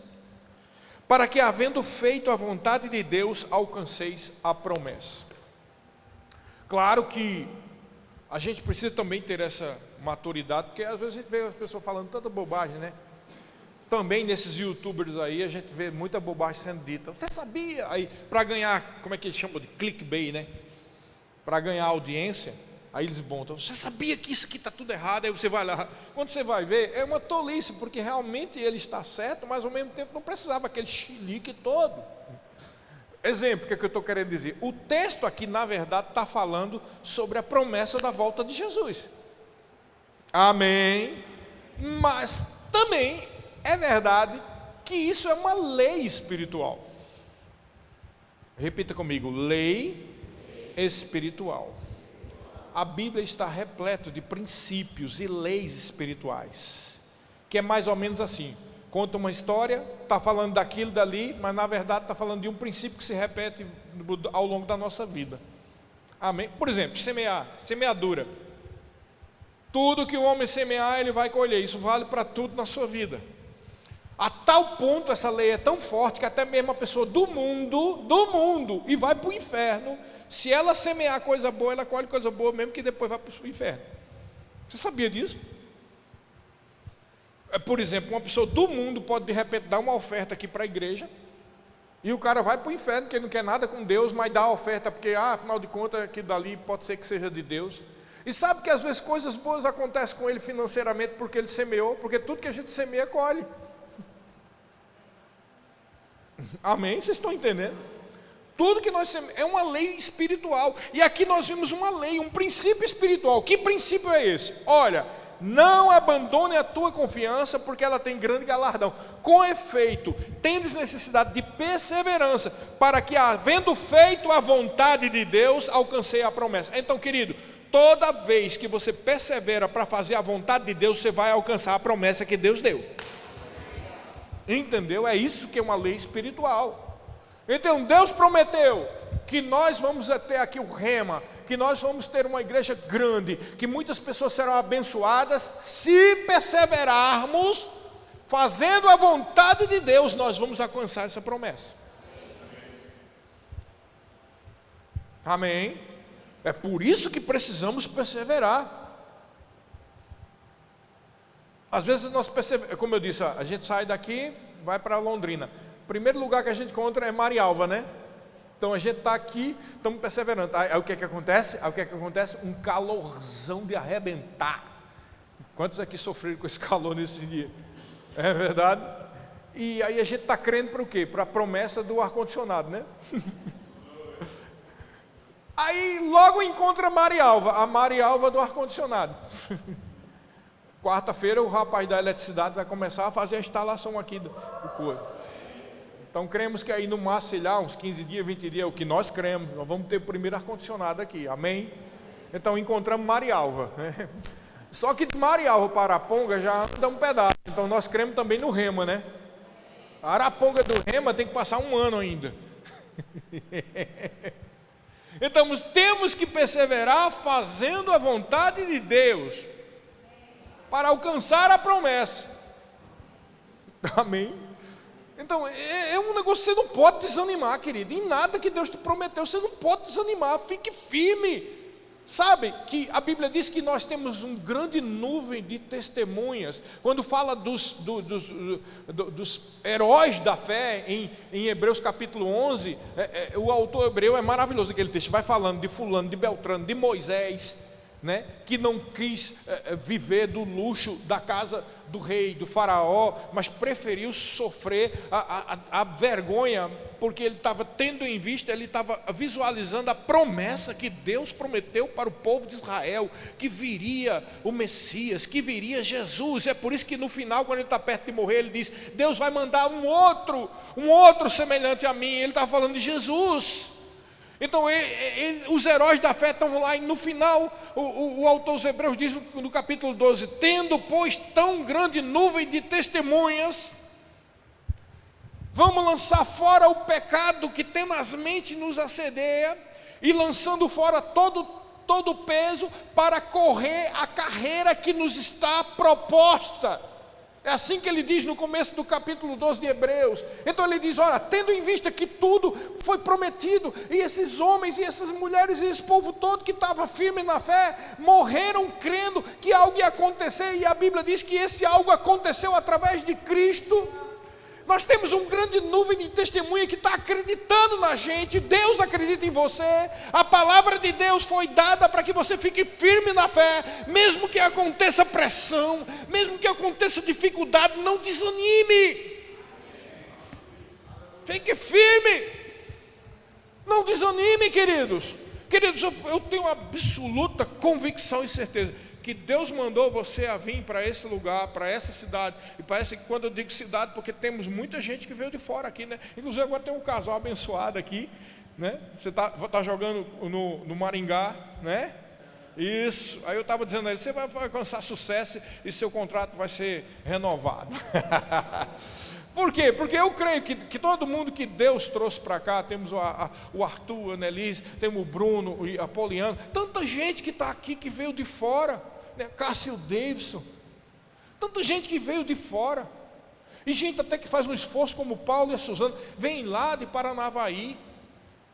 para que, havendo feito a vontade de Deus, alcanceis a promessa. Claro que a gente precisa também ter essa maturidade, porque às vezes a gente vê as pessoas falando tanta bobagem, né? Também nesses youtubers aí, a gente vê muita bobagem sendo dita. Você sabia? Aí, para ganhar, como é que eles chamam de clickbait, né? Para ganhar audiência, aí eles montam. Você sabia que isso aqui está tudo errado? Aí você vai lá. Quando você vai ver, é uma tolice, porque realmente ele está certo, mas ao mesmo tempo não precisava aquele chilique todo. Exemplo, o que é que eu estou querendo dizer? O texto aqui, na verdade, está falando sobre a promessa da volta de Jesus. Amém? Mas também é verdade que isso é uma lei espiritual. Repita comigo: lei espiritual. A Bíblia está repleta de princípios e leis espirituais, que é mais ou menos assim: conta uma história, está falando daquilo dali, mas na verdade está falando de um princípio que se repete ao longo da nossa vida. Amém? Por exemplo, semeadura. Tudo que o homem semear, ele vai colher. Isso vale para tudo na sua vida. A tal ponto essa lei é tão forte que até mesmo a pessoa do mundo, e vai para o inferno, se ela semear coisa boa, ela colhe coisa boa, mesmo que depois vá para o inferno. Você sabia disso? Por exemplo, uma pessoa do mundo pode de repente dar uma oferta aqui para a igreja, e o cara vai para o inferno, porque ele não quer nada com Deus, mas dá a oferta porque, afinal de contas, aquilo dali pode ser que seja de Deus. E sabe que às vezes coisas boas acontecem com ele financeiramente porque ele semeou, porque tudo que a gente semeia, colhe. Amém? Vocês estão entendendo? Tudo que nós semeamos é uma lei espiritual. E aqui nós vimos uma lei, um princípio espiritual. Que princípio é esse? Olha, não abandone a tua confiança, porque ela tem grande galardão. Com efeito, tendes necessidade de perseverança, para que, havendo feito a vontade de Deus, alcancei a promessa. Então, querido, toda vez que você persevera para fazer a vontade de Deus, você vai alcançar a promessa que Deus deu. Entendeu? É isso que é uma lei espiritual. Então Deus prometeu que nós vamos ter aqui o rema, que nós vamos ter uma igreja grande, que muitas pessoas serão abençoadas. Se perseverarmos fazendo a vontade de Deus, nós vamos alcançar essa promessa. Amém? É por isso que precisamos perseverar. Às vezes nós percebemos, como eu disse, a gente sai daqui, vai para Londrina. O primeiro lugar que a gente encontra é Marialva, né? Então a gente está aqui, estamos perseverando. Aí o que é que acontece? Um calorzão de arrebentar. Quantos aqui sofreram com esse calor nesse dia? É verdade? E aí a gente está crendo para o quê? Para a promessa do ar-condicionado, né? Aí logo encontra Marialva, a Marialva do ar-condicionado. Quarta-feira o rapaz da eletricidade vai começar a fazer a instalação aqui do couro. Então cremos que aí no máximo, sei lá, uns 15 dias, 20 dias, é o que nós cremos, nós vamos ter o primeiro ar-condicionado aqui, amém? Então encontramos Marialva, né? Só que de Marialva para Araponga já anda um pedaço, então nós cremos também no rema, né? A Araponga do rema tem que passar um ano ainda. Então temos que perseverar fazendo a vontade de Deus, para alcançar a promessa. Amém? Então é um negócio que você não pode desanimar, querido. Em nada que Deus te prometeu, você não pode desanimar. Fique firme. Sabe que a Bíblia diz que nós temos uma grande nuvem de testemunhas. Quando fala dos heróis da fé em Hebreus capítulo 11, o autor hebreu é maravilhoso aquele texto. Vai falando de fulano, de Beltrano, de Moisés, né, que não quis viver do luxo da casa do rei, do faraó, mas preferiu sofrer a vergonha, porque ele estava tendo em vista, ele estava visualizando a promessa que Deus prometeu para o povo de Israel, que viria o Messias, que viria Jesus. É por isso que no final, quando ele está perto de morrer, ele diz: Deus vai mandar um outro semelhante a mim. Ele estava falando de Jesus. Então os heróis da fé estão lá, e no final o autor dos Hebreus diz no capítulo 12: tendo pois tão grande nuvem de testemunhas, vamos lançar fora o pecado que tenazmente nos assedia, e lançando fora todo o peso, para correr a carreira que nos está proposta. É assim que ele diz no começo do capítulo 12 de Hebreus. Então ele diz: olha, tendo em vista que tudo foi prometido, e esses homens e essas mulheres e esse povo todo que estava firme na fé, morreram crendo que algo ia acontecer, e a Bíblia diz que esse algo aconteceu através de Cristo. Nós temos um grande nuvem de testemunha que está acreditando na gente. Deus acredita em você. A palavra de Deus foi dada para que você fique firme na fé, mesmo que aconteça pressão, mesmo que aconteça dificuldade, não desanime. Fique firme. Não desanime, queridos. Queridos, eu tenho absoluta convicção e certeza que Deus mandou você a vir para esse lugar, para essa cidade. E parece que quando eu digo cidade, porque temos muita gente que veio de fora aqui, né? Inclusive agora tem um casal abençoado aqui, né? Você tá jogando no Maringá, né? Isso. Aí eu estava dizendo a ele, você vai alcançar sucesso e seu contrato vai ser renovado. Por quê? Porque eu creio que todo mundo que Deus trouxe para cá, temos o Arthur, a Annelise, temos o Bruno, o Apoliano, tanta gente que está aqui que veio de fora, né? Cássio Davidson, tanta gente que veio de fora, e gente até que faz um esforço, como o Paulo e a Suzana, vem lá de Paranavaí,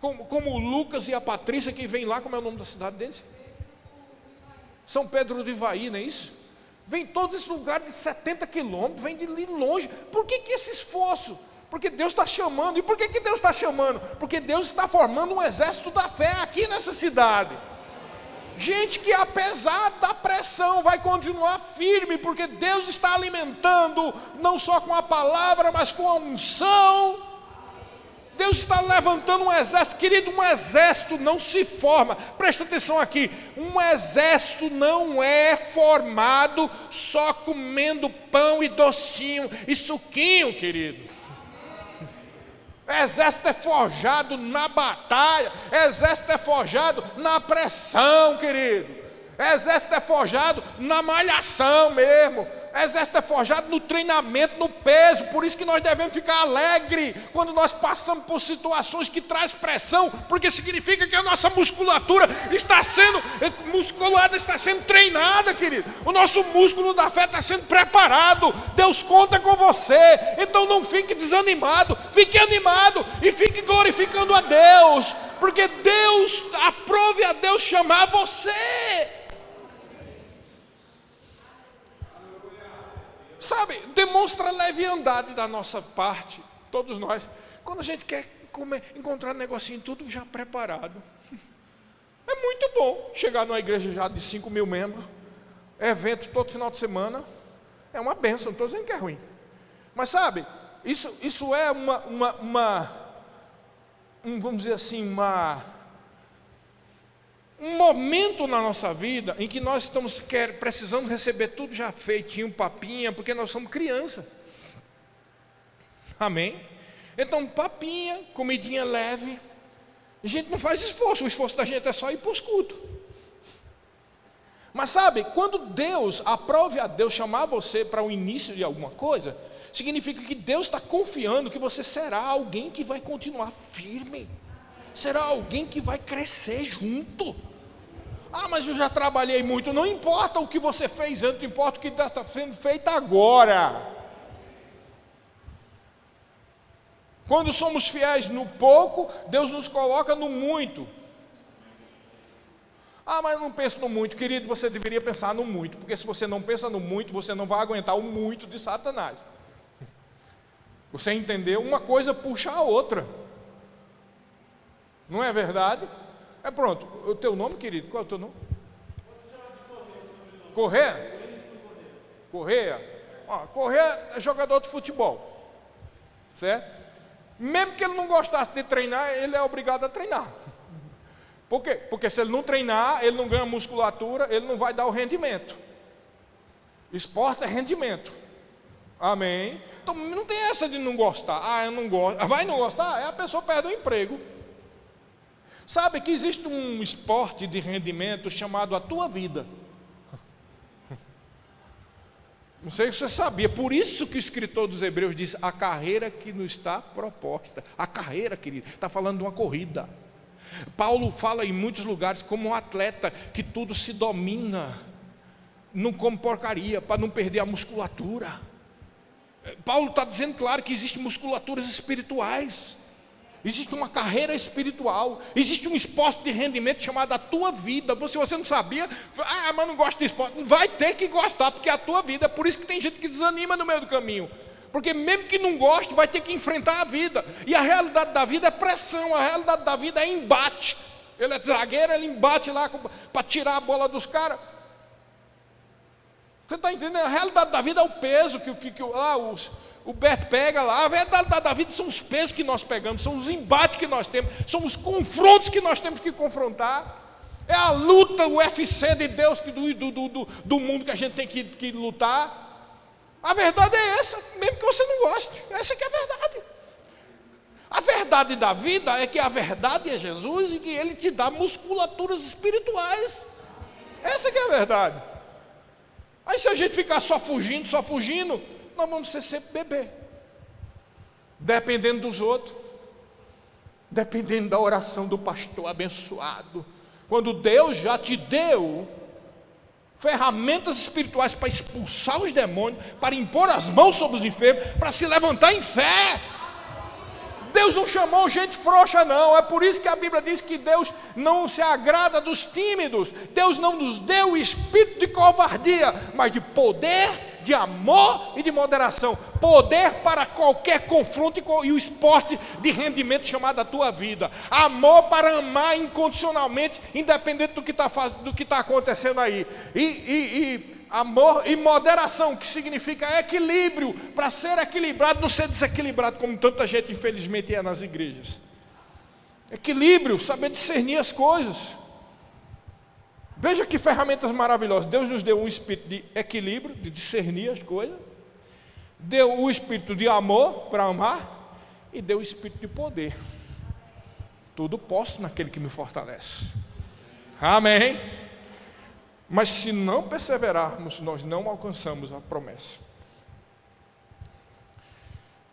como o Lucas e a Patrícia, que vem lá, como é o nome da cidade deles? São Pedro do Ivaí, não é isso? Vem todos esses lugares de 70 quilômetros, vem de longe. Por que esse esforço? Porque Deus está chamando. E por que Deus está chamando? Porque Deus está formando um exército da fé aqui nessa cidade. Gente que apesar da pressão vai continuar firme, porque Deus está alimentando, não só com a palavra, mas com a unção. Deus está levantando um exército, querido. Um exército não se forma, presta atenção aqui, um exército não é formado só comendo pão e docinho e suquinho, querido. Exército é forjado na batalha, exército é forjado na pressão, querido. Exército é forjado na malhação mesmo. Exército é forjado no treinamento, no peso. Por isso que nós devemos ficar alegres quando nós passamos por situações que traz pressão, porque significa que a nossa musculatura está sendo musculada, está sendo treinada, querido. O nosso músculo da fé está sendo preparado. Deus conta com você. Então não fique desanimado, fique animado e fique glorificando a Deus, porque Deus, aprove a Deus chamar você. Sabe, demonstra leviandade da nossa parte, todos nós, quando a gente quer encontrar um negocinho tudo já preparado. É muito bom chegar numa igreja já de 5 mil membros, evento todo final de semana, é uma bênção, não estou dizendo que é ruim. Mas sabe, isso é vamos dizer assim, um momento na nossa vida em que nós estamos precisando receber tudo já feitinho, papinha, porque nós somos criança. Amém? Então papinha, comidinha leve, a gente não faz esforço, o esforço da gente é só ir para os cultos. Mas sabe, quando Deus, aprove a Deus chamar você para o início de alguma coisa, significa que Deus está confiando que você será alguém que vai continuar firme, será alguém que vai crescer junto. Ah, mas eu já trabalhei muito. Não importa o que você fez antes, importa o que está sendo feito agora. Quando somos fiéis no pouco, Deus nos coloca no muito. Ah, mas eu não penso no muito. Querido, você deveria pensar no muito, porque se você não pensa no muito, você não vai aguentar o muito de Satanás. Você entendeu? Uma coisa puxa a outra. Não é verdade? É pronto, o teu nome, querido, qual é o teu nome? Correia? Correia? Correia é jogador de futebol, certo? Mesmo que ele não gostasse de treinar, ele é obrigado a treinar. Por quê? Porque se ele não treinar, ele não ganha musculatura, ele não vai dar o rendimento. Esporte é rendimento. Amém? Então não tem essa de não gostar. Ah, eu não gosto. Vai não gostar? Aí a pessoa perde o emprego. Sabe que existe um esporte de rendimento chamado a tua vida. Não sei se você sabia, por isso que o escritor dos Hebreus diz, a carreira que nos está proposta. A carreira, querido, está falando de uma corrida. Paulo fala em muitos lugares como um atleta que tudo se domina, não come porcaria, para não perder a musculatura. Paulo está dizendo claro que existem musculaturas espirituais. Existe uma carreira espiritual, existe um esporte de rendimento chamado a tua vida. Se você não sabia, mas não gosta de esporte, vai ter que gostar, porque é a tua vida. É por isso que tem gente que desanima no meio do caminho, porque mesmo que não goste, vai ter que enfrentar a vida. E a realidade da vida é pressão, a realidade da vida é embate. Ele é zagueiro, ele embate lá para tirar a bola dos caras. Você está entendendo? A realidade da vida é o peso o Beto pega lá. A realidade da vida são os pesos que nós pegamos, são os embates que nós temos, são os confrontos que nós temos que confrontar. É a luta, o UFC de Deus do mundo que a gente tem que lutar. A verdade é essa, mesmo que você não goste. Essa que é a verdade. A verdade da vida é que a verdade é Jesus e que Ele te dá musculaturas espirituais. Essa que é a verdade. Aí se a gente ficar só fugindo, nós vamos ser sempre bebê. Dependendo dos outros. Dependendo da oração do pastor abençoado. Quando Deus já te deu ferramentas espirituais para expulsar os demônios, para impor as mãos sobre os enfermos, para se levantar em fé. Deus não chamou gente frouxa não, é por isso que a Bíblia diz que Deus não se agrada dos tímidos. Deus não nos deu o espírito de covardia, mas de poder, de amor e de moderação. Poder para qualquer confronto e o esporte de rendimento chamado a tua vida. Amor para amar incondicionalmente, independente do que está acontecendo aí. Amor e moderação, que significa equilíbrio, para ser equilibrado, não ser desequilibrado, como tanta gente infelizmente é nas igrejas. Equilíbrio, saber discernir as coisas. Veja que ferramentas maravilhosas. Deus nos deu um espírito de equilíbrio, de discernir as coisas, deu o espírito de amor para amar, e deu o espírito de poder. Tudo posso naquele que me fortalece. Amém. Mas se não perseverarmos, nós não alcançamos a promessa.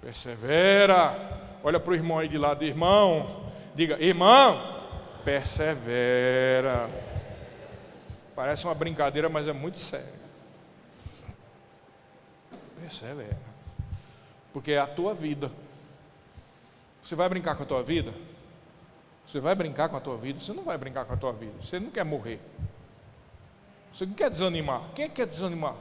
Persevera. Olha para o irmão aí de lado, irmão. Diga, irmão, persevera. Parece uma brincadeira, mas é muito sério. Persevera. Porque é a tua vida. Você vai brincar com a tua vida? Você vai brincar com a tua vida? Você não vai brincar com a tua vida. Você não quer morrer. Você não quer desanimar. Quem é que quer desanimar?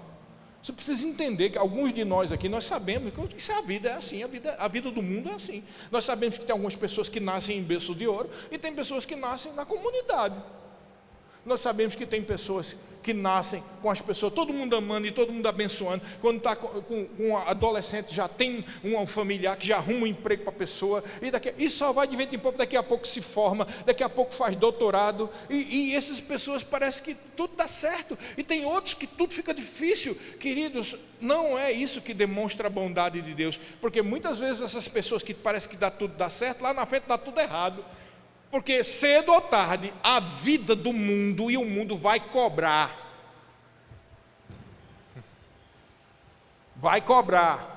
Você precisa entender que alguns de nós aqui, nós sabemos que a vida é assim, a vida do mundo é assim. Nós sabemos que tem algumas pessoas que nascem em berço de ouro e tem pessoas que nascem na comunidade. Nós sabemos que tem pessoas que nascem com as pessoas, todo mundo amando e todo mundo abençoando. Quando está com um adolescente, já tem um familiar que já arruma um emprego para a pessoa, e só vai de vez em pouco, daqui a pouco se forma, daqui a pouco faz doutorado, e essas pessoas parece que tudo dá certo, e tem outros que tudo fica difícil. Queridos, não é isso que demonstra a bondade de Deus, porque muitas vezes essas pessoas que parece que tudo dá certo, lá na frente dá tudo errado. Porque cedo ou tarde a vida do mundo e o mundo vai cobrar. Vai cobrar.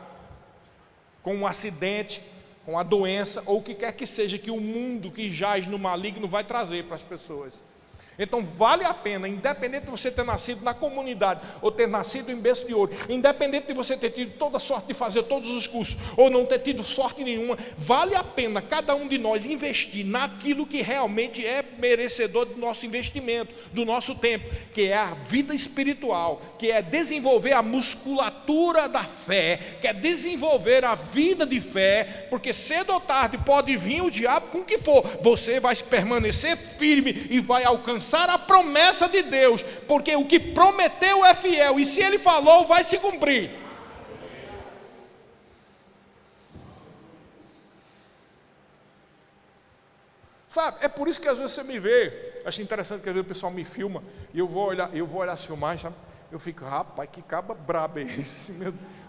Com um acidente, com a doença, ou o que quer que seja que o mundo que jaz no maligno vai trazer para as pessoas. Então vale a pena, independente de você ter nascido na comunidade, ou ter nascido em berço de ouro, independente de você ter tido toda a sorte de fazer todos os cursos, ou não ter tido sorte nenhuma, vale a pena cada um de nós investir naquilo que realmente é merecedor do nosso investimento, do nosso tempo, que é a vida espiritual, que é desenvolver a musculatura da fé, que é desenvolver a vida de fé, porque cedo ou tarde pode vir o diabo com o que for, você vai permanecer firme e vai alcançar a promessa de Deus, porque o que prometeu é fiel, e se Ele falou, vai se cumprir. Sabe, é por isso que às vezes você me vê, acho interessante que às vezes o pessoal me filma, e eu vou olhar as filmagens, sabe? Eu fico, rapaz, que caba brabo é esse, meu Deus.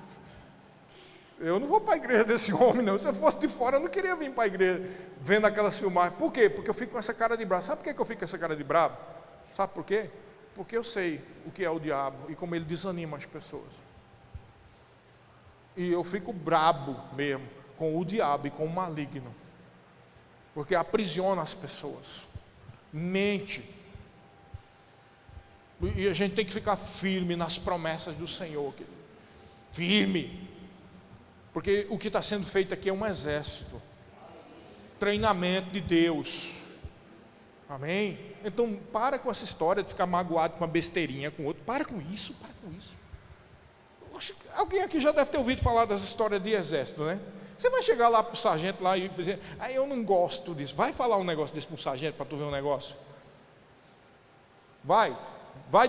Eu não vou para a igreja desse homem não, se eu fosse de fora eu não queria vir para a igreja, vendo aquelas filmagens. Por quê? Porque eu fico com essa cara de brabo. Sabe por que eu fico com essa cara de brabo? Sabe por quê? Porque eu sei o que é o diabo e como ele desanima as pessoas. E eu fico brabo mesmo com o diabo e com o maligno, porque aprisiona as pessoas, mente. E a gente tem que ficar firme nas promessas do Senhor, querido. Firme. Porque o que está sendo feito aqui é um exército, treinamento de Deus, amém? Então para com essa história de ficar magoado com uma besteirinha, com outro, para com isso. Alguém aqui já deve ter ouvido falar das histórias de exército, né? Você vai chegar lá para o sargento lá e dizer, eu não gosto disso, vai falar um negócio desse para o sargento, para tu ver um negócio? Vai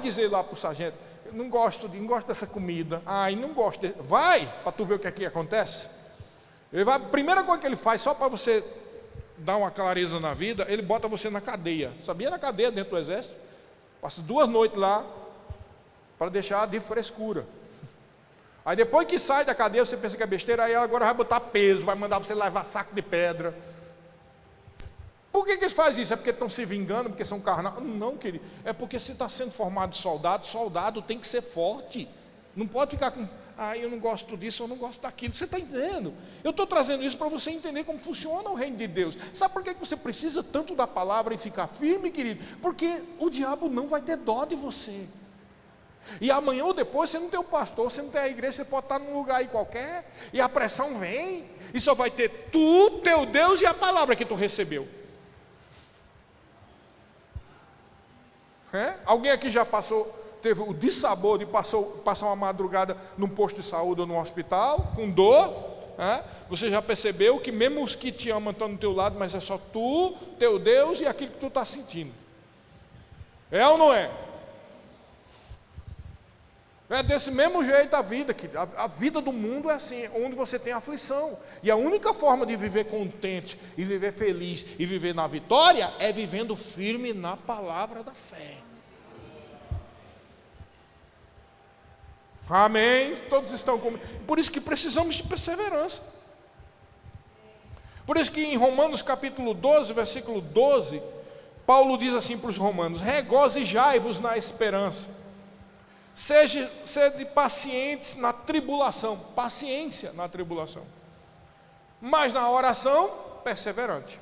dizer lá para o sargento, não gosto dessa comida, não gosto vai, para tu ver o que aqui acontece. Ele vai, a primeira coisa que ele faz, só para você dar uma clareza na vida, ele bota você na cadeia. Sabia? Na cadeia dentro do exército. Passa 2 noites lá para deixar de frescura. Aí depois que sai da cadeia, você pensa que é besteira, aí agora vai botar peso, vai mandar você levar saco de pedra. Por que eles fazem isso? É porque estão se vingando, porque são carnais? Não, querido. É porque se está sendo formado de soldado, soldado tem que ser forte. Não pode ficar com, eu não gosto disso, eu não gosto daquilo. Você está entendendo? Eu estou trazendo isso para você entender como funciona o reino de Deus. Sabe por que você precisa tanto da palavra e ficar firme, querido? Porque o diabo não vai ter dó de você. E amanhã ou depois você não tem o pastor, você não tem a igreja, você pode estar num lugar aí qualquer, e a pressão vem, e só vai ter tu, teu Deus e a palavra que tu recebeu. Alguém aqui já teve o dissabor de passar uma madrugada num posto de saúde ou num hospital, com dor? Você já percebeu que mesmo os que te amam estão do teu lado, mas é só tu, teu Deus e aquilo que tu está sentindo. É ou não é? É desse mesmo jeito a vida, a vida do mundo é assim, onde você tem aflição, e a única forma de viver contente, e viver feliz, e viver na vitória, é vivendo firme na palavra da fé. Amém? Todos estão comigo. Por isso que precisamos de perseverança. Por isso que em Romanos capítulo 12, versículo 12, Paulo diz assim para os romanos: regozijai-vos na esperança, sede pacientes na tribulação, paciência na tribulação, mas na oração, perseverante.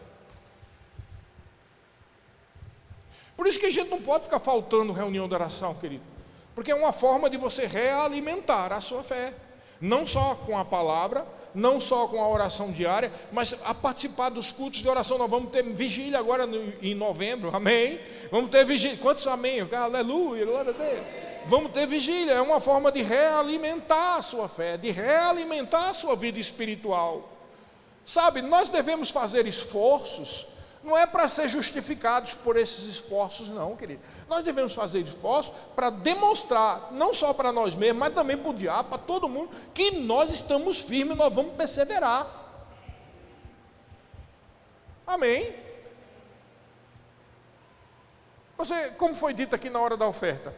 Por isso que a gente não pode ficar faltando reunião de oração, querido, porque é uma forma de você realimentar a sua fé, não só com a palavra, não só com a oração diária, mas a participar dos cultos de oração. Nós vamos ter vigília agora em novembro, amém? Vamos ter vigília, quantos amém? Aleluia, glória a Deus. Vamos ter vigília, é uma forma de realimentar a sua fé, de realimentar a sua vida espiritual. Sabe, nós devemos fazer esforços, não é para ser justificados por esses esforços não, querido. Nós devemos fazer esforços para demonstrar, não só para nós mesmos, mas também para o diabo, para todo mundo, que nós estamos firmes, nós vamos perseverar. Amém? Como foi dito aqui na hora da oferta?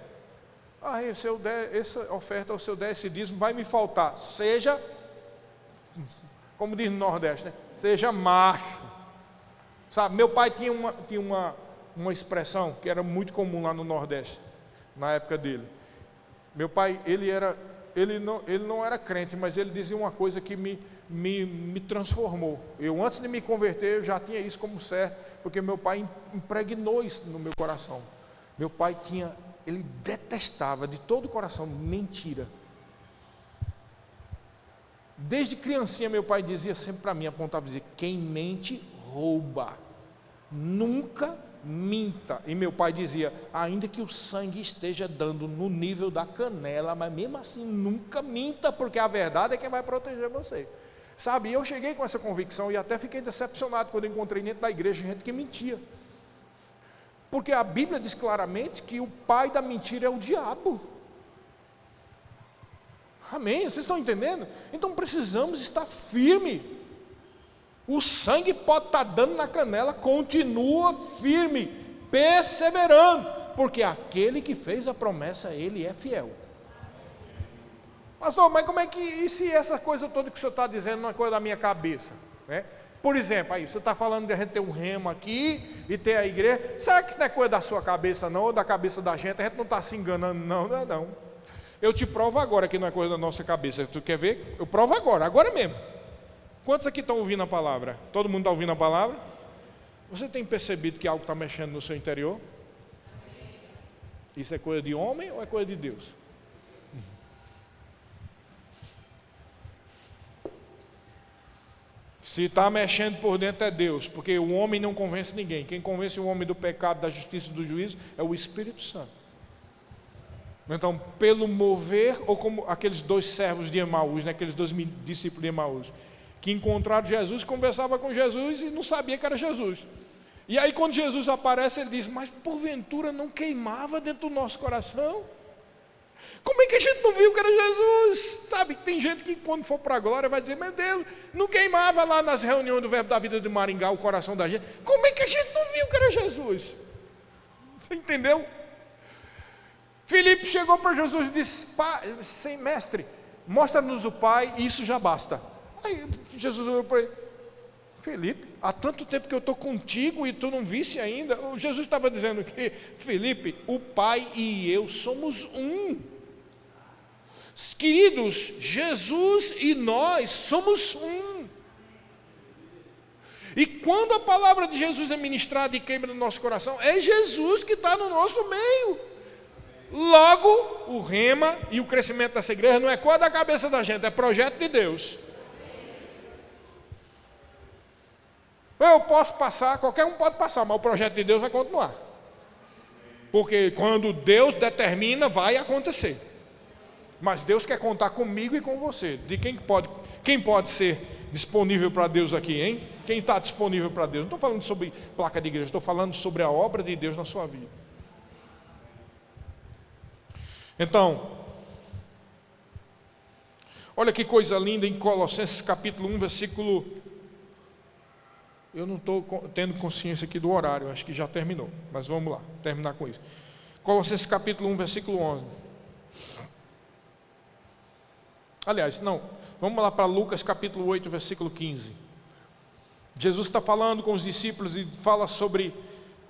Se eu der essa oferta, ou se eu der esse dízimo, vai me faltar. Seja, como diz no Nordeste, né? Seja macho. Sabe, meu pai tinha uma expressão que era muito comum lá no Nordeste, na época dele. Meu pai, ele não era crente, mas ele dizia uma coisa que me transformou. Eu, antes de me converter, eu já tinha isso como certo, porque meu pai impregnou isso no meu coração. Meu pai ele detestava de todo o coração mentira. Desde criancinha meu pai dizia sempre para mim, apontava e dizia: quem mente, rouba. Nunca minta. E meu pai dizia: ainda que o sangue esteja dando no nível da canela, mas mesmo assim nunca minta, porque a verdade é quem vai proteger você. Sabe, eu cheguei com essa convicção e até fiquei decepcionado quando encontrei dentro da igreja gente que mentia. Porque a Bíblia diz claramente que o pai da mentira é o diabo. Amém? Vocês estão entendendo? Então precisamos estar firme. O sangue pode estar dando na canela, continua firme, perseverando, porque aquele que fez a promessa, ele é fiel. Pastor, mas como é que, e se essa coisa toda que o senhor está dizendo não é coisa da minha cabeça, né? Por exemplo, aí, você está falando de a gente ter um remo aqui e ter a igreja. Será que isso não é coisa da sua cabeça não, ou da cabeça da gente? A gente não está se enganando não. Eu te provo agora que não é coisa da nossa cabeça. Tu quer ver? Eu provo agora mesmo. Quantos aqui estão ouvindo a palavra? Todo mundo está ouvindo a palavra? Você tem percebido que algo está mexendo no seu interior? Isso é coisa de homem ou é coisa de Deus? Se está mexendo por dentro é Deus, porque o homem não convence ninguém. Quem convence o homem do pecado, da justiça e do juízo é o Espírito Santo. Então, pelo mover, ou como aqueles 2 servos de Emaús, né, aqueles 2 discípulos de Emaús, que encontraram Jesus, conversava com Jesus e não sabia que era Jesus. E aí quando Jesus aparece, ele diz: mas porventura não queimava dentro do nosso coração? Como é que a gente não viu que era Jesus? Sabe, tem gente que quando for para a glória vai dizer, meu Deus, não queimava lá nas reuniões do Verbo da Vida de Maringá o coração da gente. Como é que a gente não viu que era Jesus? Você entendeu? Filipe chegou para Jesus e disse, sem mestre, mostra-nos o Pai e isso já basta. Aí Jesus olhou para ele, Filipe, há tanto tempo que eu estou contigo e tu não visse ainda. Jesus estava dizendo que, Filipe, o Pai e eu somos um. Queridos, Jesus e nós somos um. E quando a palavra de Jesus é ministrada e queima no nosso coração, é Jesus que está no nosso meio. Logo, o rema e o crescimento dessa igreja não é coisa da cabeça da gente, é projeto de Deus. Eu posso passar, qualquer um pode passar, mas o projeto de Deus vai continuar. Porque quando Deus determina, vai acontecer. Mas Deus quer contar comigo e com você. De quem pode ser disponível para Deus aqui, hein? Quem está disponível para Deus? Não estou falando sobre placa de igreja, estou falando sobre a obra de Deus na sua vida. Então, olha que coisa linda em Colossenses capítulo 1, versículo... Eu não estou tendo consciência aqui do horário, acho que já terminou, mas vamos lá, terminar com isso. Colossenses capítulo 1, versículo 11. Aliás, não, vamos lá para Lucas capítulo 8, versículo 15. Jesus está falando com os discípulos e fala sobre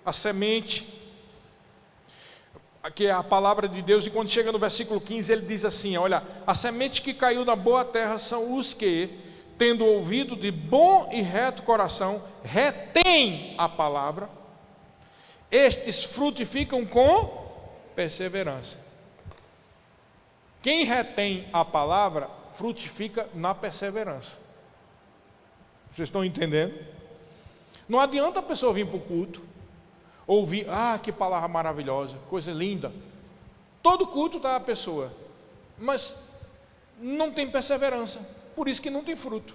a semente, que é a palavra de Deus, e quando chega no versículo 15, ele diz assim, olha, a semente que caiu na boa terra são os que, tendo ouvido de bom e reto coração, retém a palavra, estes frutificam com perseverança. Quem retém a palavra, frutifica na perseverança. Vocês estão entendendo? Não adianta a pessoa vir para o culto, ouvir, que palavra maravilhosa, coisa linda. Todo culto está a pessoa, mas não tem perseverança, por isso que não tem fruto.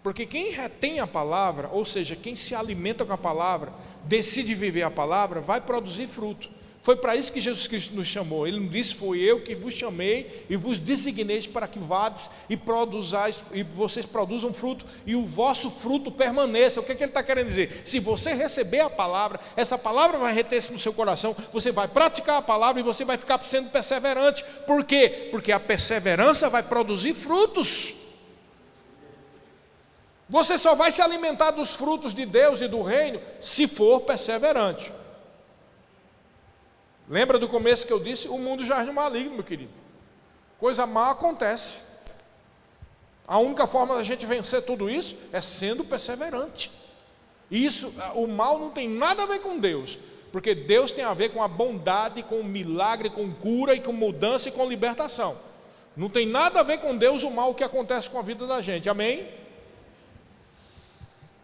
Porque quem retém a palavra, ou seja, quem se alimenta com a palavra, decide viver a palavra, vai produzir fruto. Foi para isso que Jesus Cristo nos chamou. Ele não disse, foi eu que vos chamei e vos designei para que vades e produzais, e vocês produzam fruto, e o vosso fruto permaneça. O que ele está querendo dizer? Se você receber a palavra, essa palavra vai reter-se no seu coração, você vai praticar a palavra e você vai ficar sendo perseverante. Por quê? Porque a perseverança vai produzir frutos. Você só vai se alimentar dos frutos de Deus e do reino se for perseverante. Lembra do começo que eu disse? O mundo jaz no maligno, meu querido. Coisa má acontece. A única forma da gente vencer tudo isso é sendo perseverante. Isso, o mal não tem nada a ver com Deus, porque Deus tem a ver com a bondade, com o milagre, com cura e com mudança e com libertação. Não tem nada a ver com Deus o mal que acontece com a vida da gente. Amém?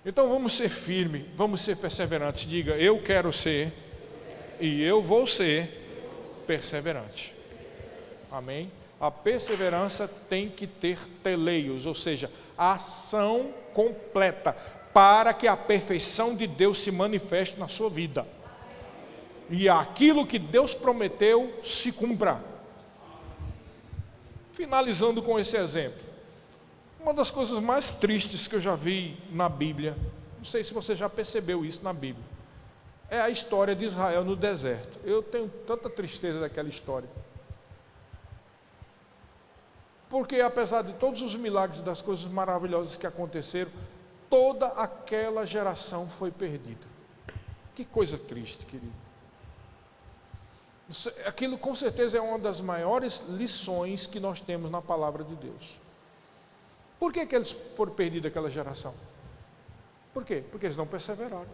Então vamos ser firmes, vamos ser perseverantes. Diga, eu quero ser e eu vou ser perseverante. Amém? A perseverança tem que ter teleios, ou seja, ação completa, para que a perfeição de Deus se manifeste na sua vida. E aquilo que Deus prometeu se cumpra. Finalizando com esse exemplo. Uma das coisas mais tristes que eu já vi na Bíblia, não sei se você já percebeu isso na Bíblia, é a história de Israel no deserto. Eu tenho tanta tristeza daquela história. Porque apesar de todos os milagres, das coisas maravilhosas que aconteceram, toda aquela geração foi perdida. Que coisa triste, querido. Aquilo com certeza é uma das maiores lições que nós temos na palavra de Deus. Por que eles foram perdidos, aquela geração? Por quê? Porque eles não perseveraram.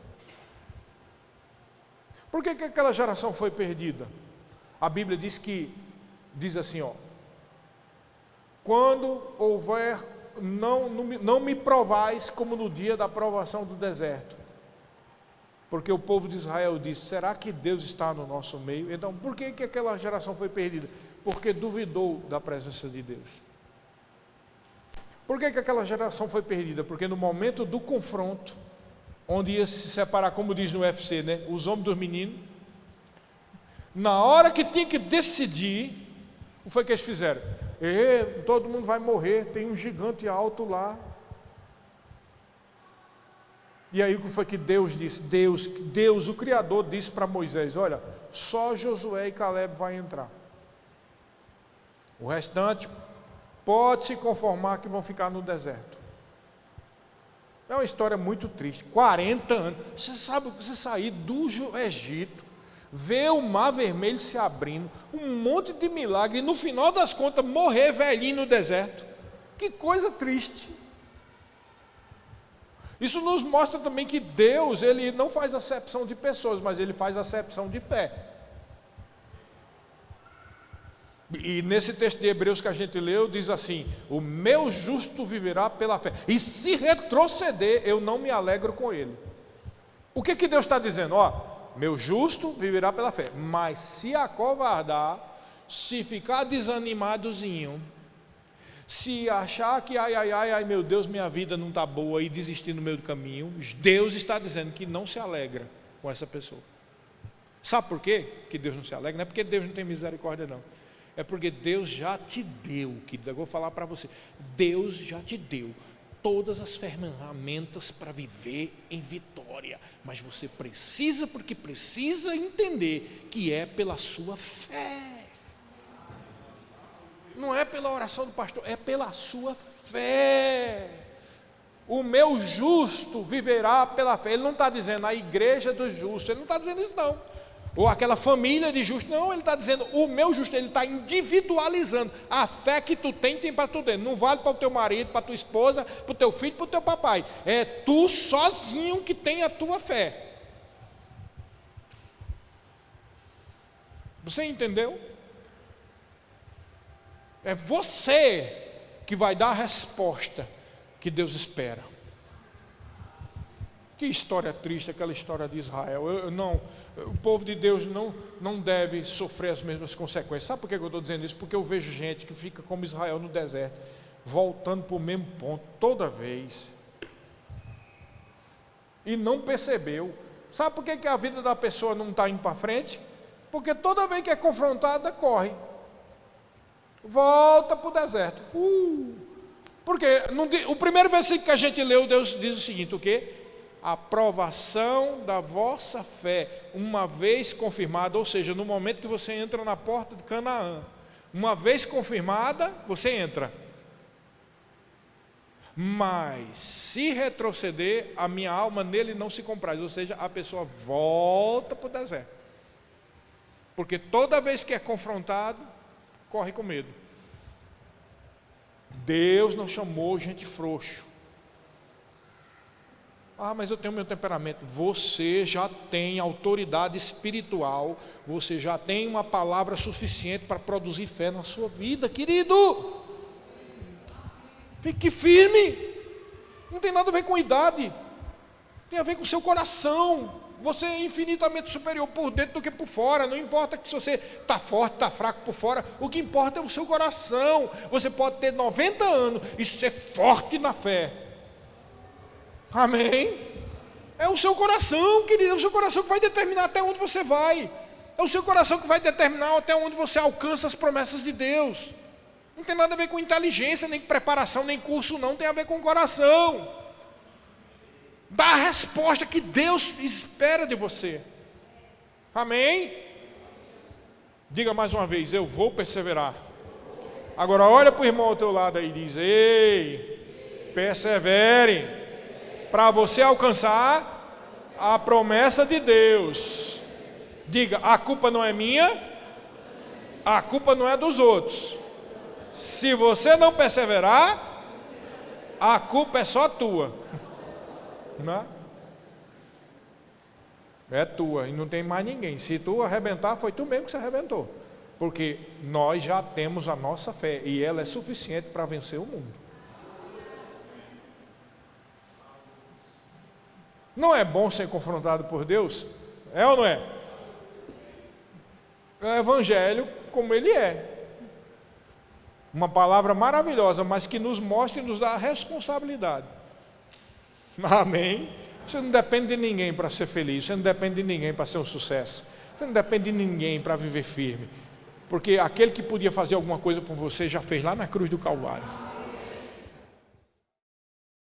Por que aquela geração foi perdida? A Bíblia diz assim, quando houver, não me provais como no dia da provação do deserto. Porque o povo de Israel disse, será que Deus está no nosso meio? Então, por que aquela geração foi perdida? Porque duvidou da presença de Deus. Por que aquela geração foi perdida? Porque no momento do confronto, onde ia se separar, como diz no UFC, né? Os homens dos meninos, Na hora que tinha que decidir, o que foi que eles fizeram? Todo mundo vai morrer, tem um gigante alto lá. E aí o que foi que Deus disse? Deus, o Criador, disse para Moisés: olha, só Josué e Caleb vai entrar. O restante pode se conformar que vão ficar no deserto. É uma história muito triste. 40 anos. Você sabe, você sair do Egito, ver o Mar Vermelho se abrindo, um monte de milagre, e no final das contas morrer velhinho no deserto. Que coisa triste. Isso nos mostra também que Deus, Ele não faz acepção de pessoas, mas Ele faz acepção de fé. E nesse texto de Hebreus que a gente leu, diz assim: o meu justo viverá pela fé, e se retroceder, eu não me alegro com ele. O que que Deus está dizendo? Meu justo viverá pela fé, mas se acovardar, se ficar desanimadozinho, se achar que ai meu Deus, minha vida não está boa, e desistir no meio do caminho, Deus está dizendo que não se alegra com essa pessoa. Sabe por quê que Deus não se alegra? Não é porque Deus não tem misericórdia, não. É porque Deus já te deu, querido, eu vou falar para você, Deus já te deu todas as ferramentas para viver em vitória, mas você precisa, porque precisa entender que é pela sua fé, não é pela oração do pastor, é pela sua fé. O meu justo viverá pela fé. Ele não está dizendo a igreja dos justos, ele não está dizendo isso não, ou aquela família de justos, não, ele está dizendo o meu justo, ele está individualizando, a fé que tu tem para tu dentro, não vale para o teu marido, para a tua esposa, para o teu filho, para o teu papai, é tu sozinho que tem a tua fé. Você entendeu? É você que vai dar a resposta que Deus espera. Que história triste aquela história de Israel. O povo de Deus não deve sofrer as mesmas consequências. Sabe por que eu estou dizendo isso? Porque eu vejo gente que fica como Israel no deserto, voltando para o mesmo ponto toda vez, e não percebeu. Sabe por que a vida da pessoa não está indo para frente? Porque toda vez que é confrontada, corre, volta para o deserto. Porque o primeiro versículo que a gente leu, Deus diz o seguinte: o quê? A provação da vossa fé, uma vez confirmada, ou seja, no momento que você entra na porta de Canaã, uma vez confirmada, você entra. Mas se retroceder, a minha alma nele não se compraz, ou seja, a pessoa volta para o deserto. Porque toda vez que é confrontado, corre com medo. Deus não chamou gente frouxo. Mas eu tenho meu temperamento. Você já tem autoridade espiritual, você já tem uma palavra suficiente para produzir fé na sua vida, querido. Fique firme. Não tem nada a ver com idade, tem a ver com o seu coração. Você é infinitamente superior por dentro do que por fora. Não importa que se você está forte, está fraco por fora, o que importa é o seu coração. Você pode ter 90 anos e ser forte na fé. Amém? É o seu coração, querido, é o seu coração que vai determinar até onde você vai. É o seu coração que vai determinar até onde você alcança as promessas de Deus. Não tem nada a ver com inteligência, nem com preparação, nem curso, não, tem a ver com o coração. Dá a resposta que Deus espera de você. Amém? Diga mais uma vez: eu vou perseverar. Agora olha para o irmão ao teu lado aí e diz: ei, persevere, para você alcançar a promessa de Deus. Diga: a culpa não é minha, a culpa não é dos outros. Se você não perseverar, a culpa é só tua. Não? É tua e não tem mais ninguém. Se tu arrebentar, foi tu mesmo que se arrebentou. Porque nós já temos a nossa fé e ela é suficiente para vencer o mundo. Não é bom ser confrontado por Deus? É ou não é? É o evangelho como ele é. Uma palavra maravilhosa, mas que nos mostra e nos dá a responsabilidade. Amém? Você não depende de ninguém para ser feliz, você não depende de ninguém para ser um sucesso. Você não depende de ninguém para viver firme, porque aquele que podia fazer alguma coisa por você já fez lá na cruz do Calvário.